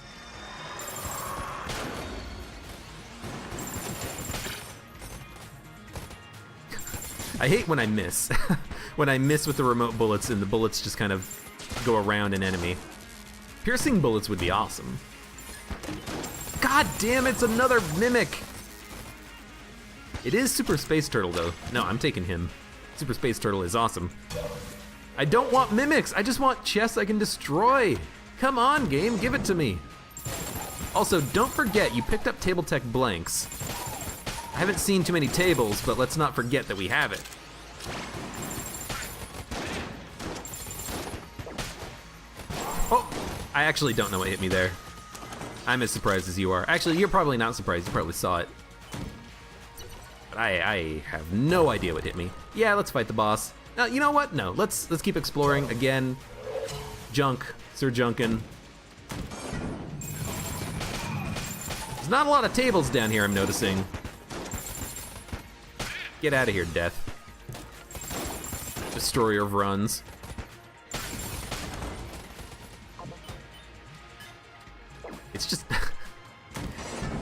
Speaker 1: I hate when I miss. When I miss with the remote bullets and the bullets just kind of go around an enemy. Piercing bullets would be awesome. God damn, it's another mimic! It is Super Space Turtle though. No, I'm taking him. Super Space Turtle is awesome. I don't want mimics, I just want chests I can destroy. Come on, game, give it to me. Also, don't forget, you picked up Table Tech blanks. I haven't seen too many tables, but let's not forget that we have it. Oh, I actually don't know what hit me there. I'm as surprised as you are. Actually, you're probably not surprised, you probably saw it. But I have no idea what hit me. Yeah, let's fight the boss. You know what? No, let's keep exploring again. Junk, Sir Junkin. There's not a lot of tables down here, I'm noticing. Get out of here, Death. Destroyer of runs. It's just...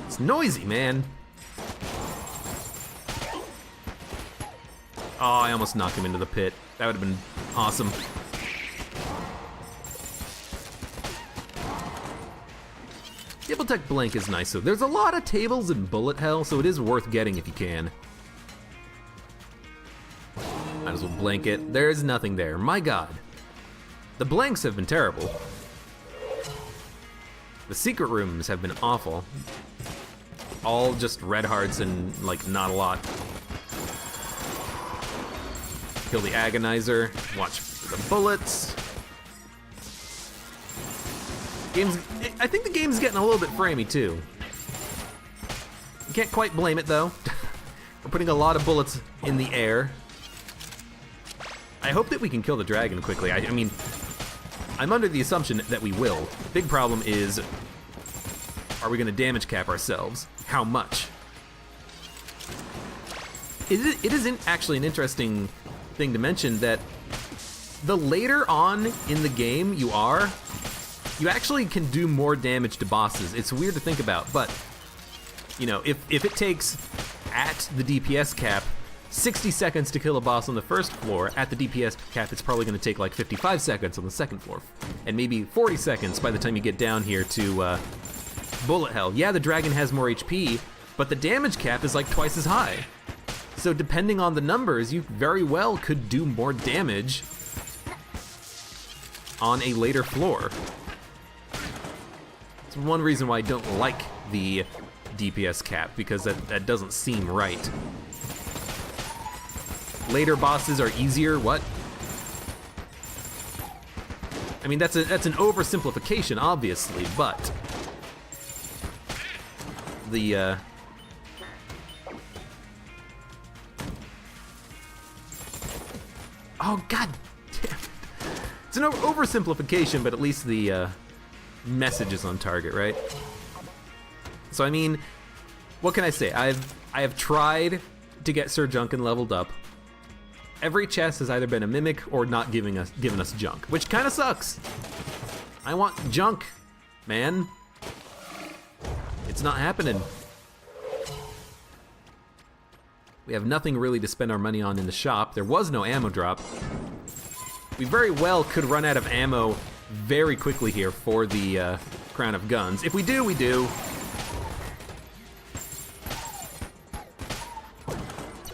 Speaker 1: it's noisy, man. Oh, I almost knocked him into the pit. That would have been awesome. Table Tech Blank is nice, though. There's a lot of tables in Bullet Hell, so it is worth getting if you can. Might as well blank it. There is nothing there. My god. The blanks have been terrible. The secret rooms have been awful. All just red hearts and, like, not a lot. Kill the Agonizer. Watch for the bullets. I think the game's getting a little bit framey, too. You can't quite blame it, though. We're putting a lot of bullets in the air. I hope that we can kill the dragon quickly. I mean, I'm under the assumption that we will. Big problem is, are we going to damage cap ourselves? How much? It isn't actually an interesting thing to mention that the later on in the game you actually can do more damage to bosses. It's weird to think about, but, you know, if it takes, at the DPS cap, 60 seconds to kill a boss on the first floor, at the DPS cap it's probably going to take like 55 seconds on the second floor, and maybe 40 seconds by the time you get down here to Bullet Hell. Yeah, the dragon has more HP, but the damage cap is like twice as high. So depending on the numbers, you very well could do more damage on a later floor. It's one reason why I don't like the DPS cap, because that doesn't seem right. Later bosses are easier, what? I mean, that's an oversimplification, obviously, but the oh god damn it. It's an oversimplification, but at least the message is on target, right? So I mean, what can I say? I have tried to get Sir Junkin leveled up. Every chest has either been a mimic or not giving us junk, which kind of sucks. I want junk, man. It's not happening. We have nothing really to spend our money on in the shop. There was no ammo drop. We very well could run out of ammo very quickly here for the Crown of Guns. If we do, we do.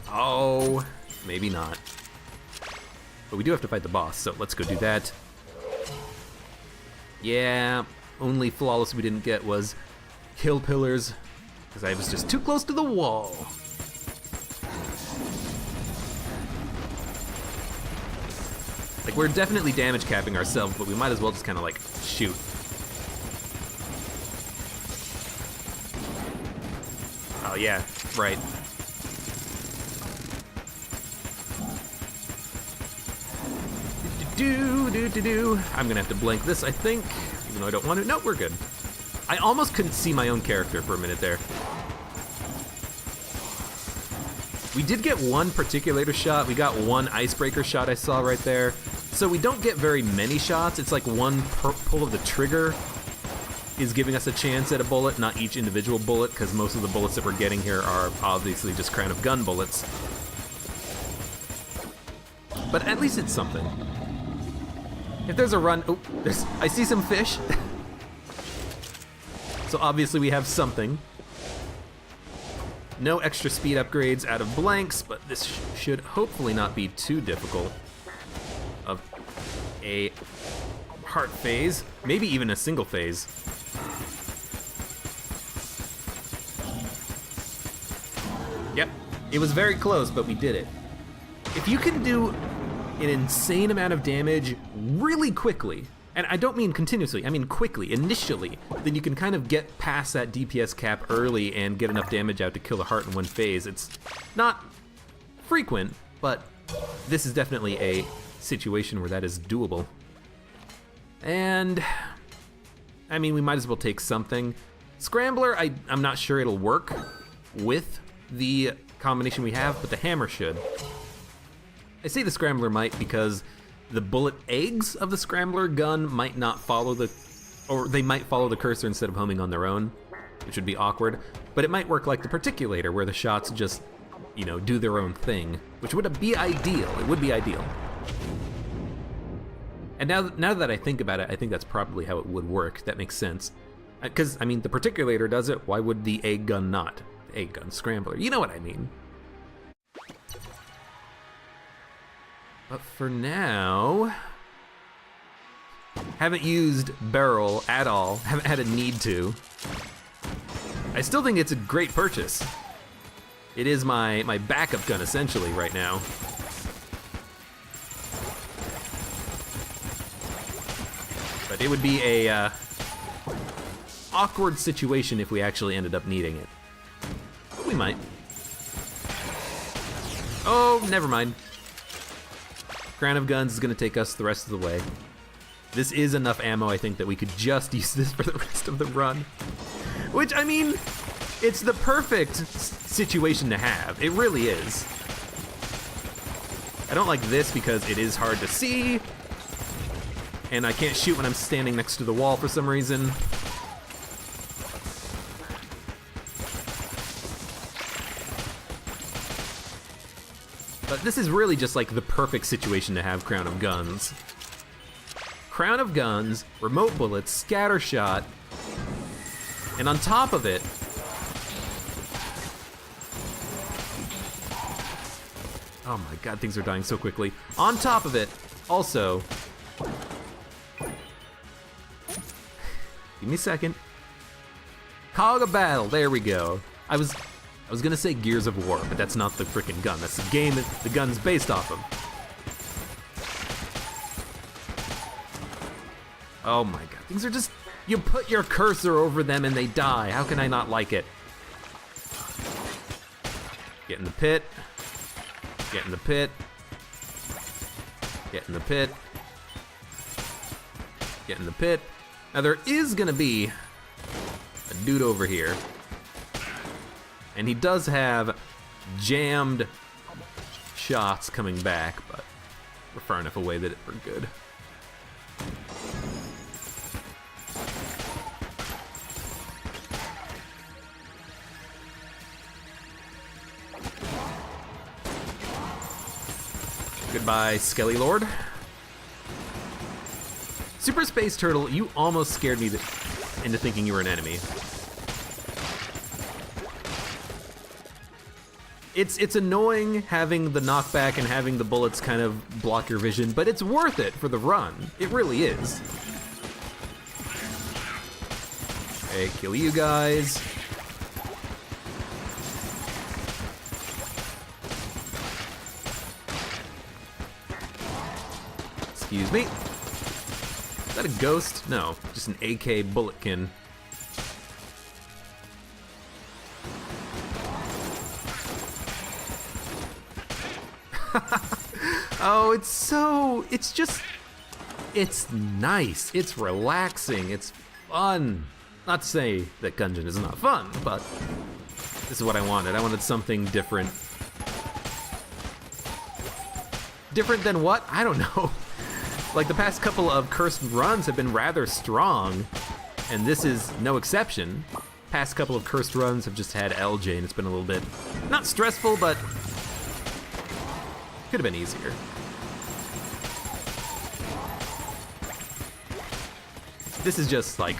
Speaker 1: Oh, maybe not. But we do have to fight the boss, so let's go do that. Yeah, only flawless we didn't get was kill pillars, because I was just too close to the wall. Like, we're definitely damage capping ourselves, but we might as well just kind of like shoot. Oh, yeah, right. I'm gonna have to blank this, I think, even though I don't want to. No, we're good. I almost couldn't see my own character for a minute there. We did get one particulator shot. We got one icebreaker shot I saw right there. So we don't get very many shots. It's like one pull of the trigger is giving us a chance at a bullet, not each individual bullet, because most of the bullets that we're getting here are obviously just Crown of Gun bullets. But at least it's something. If there's a run, oh, I see some fish. So obviously we have something. No extra speed upgrades out of blanks, but this should hopefully not be too difficult of a heart phase, maybe even a single phase. Yep, it was very close, but we did it. If you can do an insane amount of damage really quickly, and I don't mean continuously, I mean quickly, initially, then you can kind of get past that DPS cap early and get enough damage out to kill the heart in one phase. It's not frequent, but this is definitely a situation where that is doable. And, I mean, we might as well take something. Scrambler, I'm not sure it'll work with the combination we have, but the hammer should. I say the Scrambler might because the bullet eggs of the Scrambler gun might not follow or they might follow the cursor instead of homing on their own, which would be awkward, but it might work like the Particulator, where the shots just, you know, do their own thing, which would be ideal. It would be ideal. And now that I think about it, I think that's probably how it would work. That makes sense. Because, I mean, the Particulator does it, why would the egg gun not? The egg gun Scrambler, you know what I mean. But for now, haven't used barrel at all, haven't had a need to. I still think it's a great purchase. It is my backup gun essentially right now. But it would be a awkward situation if we actually ended up needing it. But we might. Oh, never mind. Crown of Guns is gonna take us the rest of the way. This is enough ammo, I think, that we could just use this for the rest of the run. Which, I mean, it's the perfect situation to have. It really is. I don't like this because it is hard to see, and I can't shoot when I'm standing next to the wall for some reason. But this is really just like the perfect situation to have Crown of Guns. Crown of Guns, remote bullets, scatter shot, and on top of it, oh my god, things are dying so quickly. On top of it, also, give me a second. Cog of Battle, there we go. I was gonna say Gears of War, but that's not the frickin' gun. That's the game that the gun's based off of. Oh my god, things are just, you put your cursor over them and they die. How can I not like it? Get in the pit. Get in the pit. Get in the pit. Get in the pit. Now there is gonna be a dude over here. And he does have jammed shots coming back, but we're far enough away that we're good. Goodbye, Skelly Lord. Super Space Turtle, you almost scared me into thinking you were an enemy. It's annoying having the knockback and having the bullets kind of block your vision, but it's worth it for the run. It really is. Okay, kill you guys. Excuse me. Is that a ghost? No, just an AK bulletkin. Oh, it's nice. It's relaxing. It's fun. Not to say that Gungeon is not fun, but this is what I wanted. I wanted something different. Different than what? I don't know. Like, the past couple of cursed runs have been rather strong, and this is no exception. Past couple of cursed runs have just had LJ, and it's been a little bit, not stressful, but could have been easier. This is just, like,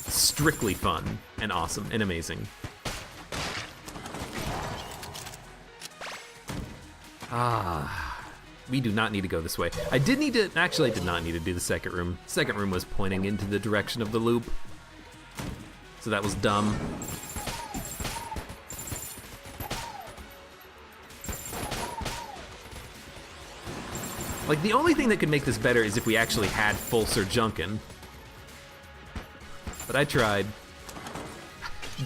Speaker 1: strictly fun and awesome and amazing. We do not need to go this way. I did not need to do the second room. Second room was pointing into the direction of the loop, so that was dumb. Like, the only thing that could make this better is if we actually had full Sir Junkin. But I tried.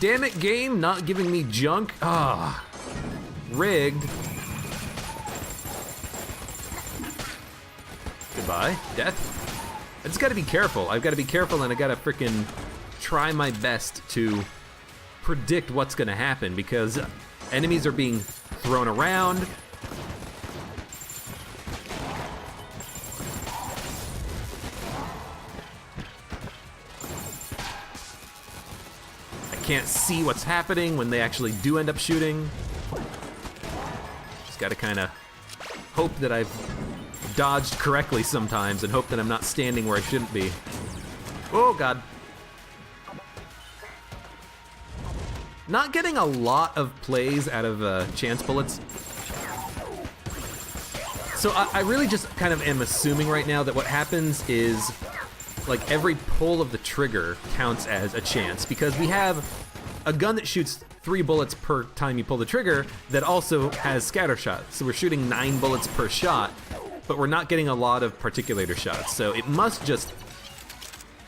Speaker 1: Damn it, game, not giving me junk. Rigged. Goodbye, death. I just gotta be careful. I've gotta be careful, and I gotta frickin' try my best to predict what's gonna happen, because enemies are being thrown around. I can't see what's happening when they actually do end up shooting. Just gotta kinda hope that I've dodged correctly sometimes and hope that I'm not standing where I shouldn't be. Oh, God. Not getting a lot of plays out of chance bullets. So I really just kind of am assuming right now that what happens is, like, every pull of the trigger counts as a chance, because we have a gun that shoots 3 bullets per time you pull the trigger that also has scatter shots. So we're shooting 9 bullets per shot, but we're not getting a lot of particulator shots. So it must just,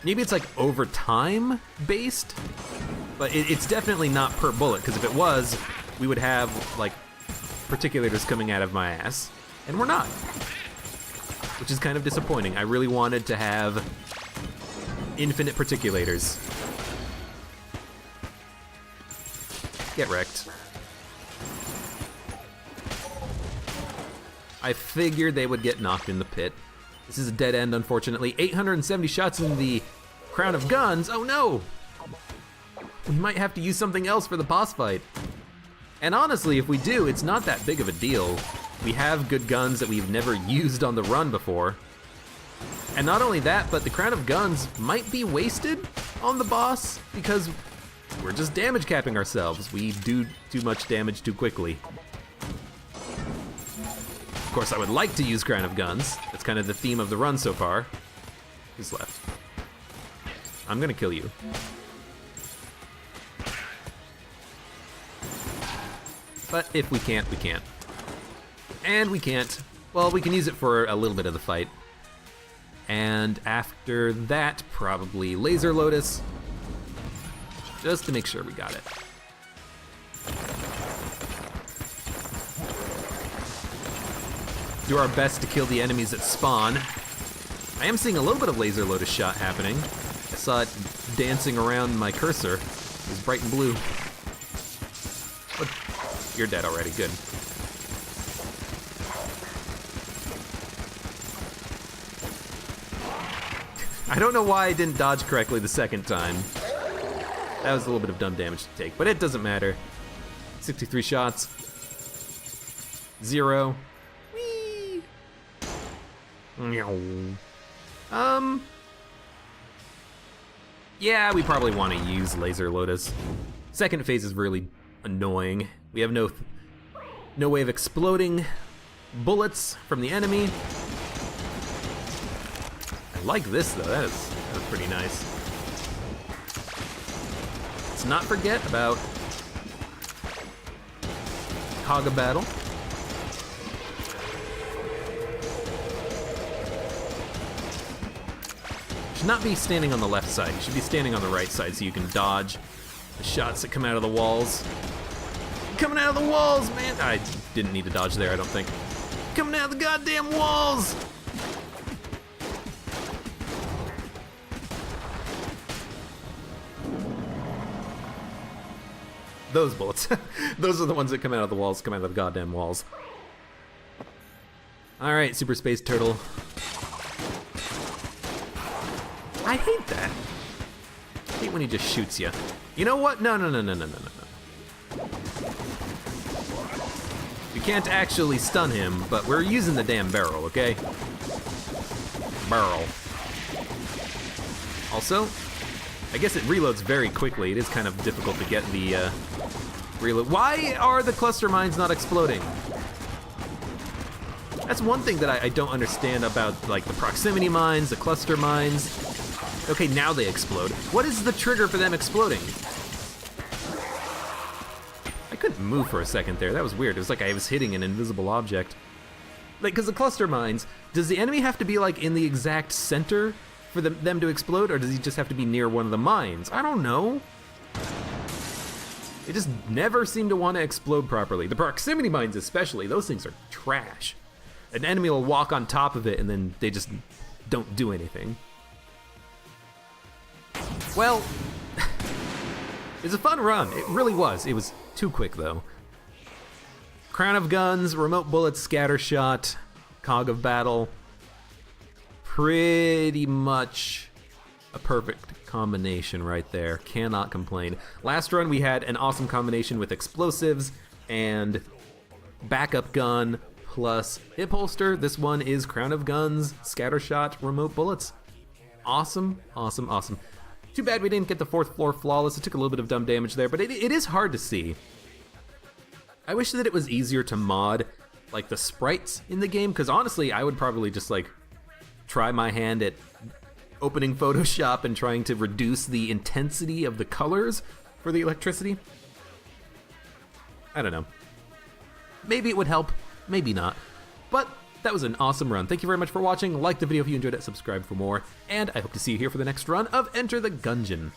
Speaker 1: maybe it's like over time based, but it's definitely not per bullet, because if it was, we would have like particulators coming out of my ass, and we're not, which is kind of disappointing. I really wanted to have infinite particulators. Get wrecked. I figured they would get knocked in the pit. This is a dead end, unfortunately. 870 shots in the Crown of Guns. Oh no! We might have to use something else for the boss fight. And honestly, if we do, it's not that big of a deal. We have good guns that we've never used on the run before. And not only that, but the Crown of Guns might be wasted on the boss because we're just damage capping ourselves. We do too much damage too quickly. Of course, I would like to use Crown of Guns. That's kind of the theme of the run so far. Who's left? I'm gonna kill you. But if we can't, we can't. And we can't. Well, we can use it for a little bit of the fight. And after that, probably Laser Lotus. Just to make sure we got it. Do our best to kill the enemies that spawn. I am seeing a little bit of Laser Lotus shot happening. I saw it dancing around my cursor. It was bright and blue. But you're dead already, good. I don't know why I didn't dodge correctly the second time. That was a little bit of dumb damage to take, but it doesn't matter. 63 shots. 0. Whee! Yeah, we probably want to use Laser Lotus. Second phase is really annoying. We have no way of exploding bullets from the enemy. I like this though, that is pretty nice. Let's not forget about Kaga Battle. Should not be standing on the left side, you should be standing on the right side so you can dodge the shots that come out of the walls. Coming out of the walls, man! I didn't need to dodge there, I don't think. coming out of the goddamn walls! Those bullets. Those are the ones that come out of the walls, come out of the goddamn walls. Alright, Super Space Turtle. I hate that. I hate when he just shoots you. You know what? No. We can't actually stun him, but we're using the damn barrel, okay? Barrel. Also, I guess it reloads very quickly. It is kind of difficult to get the reload. Why are the cluster mines not exploding? That's one thing that I don't understand about like the proximity mines, the cluster mines. Okay, now they explode. What is the trigger for them exploding? I couldn't move for a second there. That was weird. It was like I was hitting an invisible object. Like, because the cluster mines, does the enemy have to be like in the exact center for them to explode, or does he just have to be near one of the mines? I don't know. They just never seem to want to explode properly. The proximity mines especially, those things are trash. An enemy will walk on top of it and then they just don't do anything. Well, it's a fun run. It really was. It was too quick though. Crown of Guns, Remote Bullets, Scattershot, Cog of Battle. Pretty much a perfect combination right there. Cannot complain. Last run we had an awesome combination with explosives and backup gun plus hip holster. This one is Crown of Guns, Scattershot, Remote Bullets. Awesome. Too bad we didn't get the 4th floor flawless. It took a little bit of dumb damage there, but it is hard to see. I wish that it was easier to mod like the sprites in the game, because honestly, I would probably just like try my hand at opening Photoshop and trying to reduce the intensity of the colors for the electricity. I don't know. Maybe it would help, maybe not. But that was an awesome run. Thank you very much for watching. Like the video if you enjoyed it, subscribe for more, and I hope to see you here for the next run of Enter the Gungeon.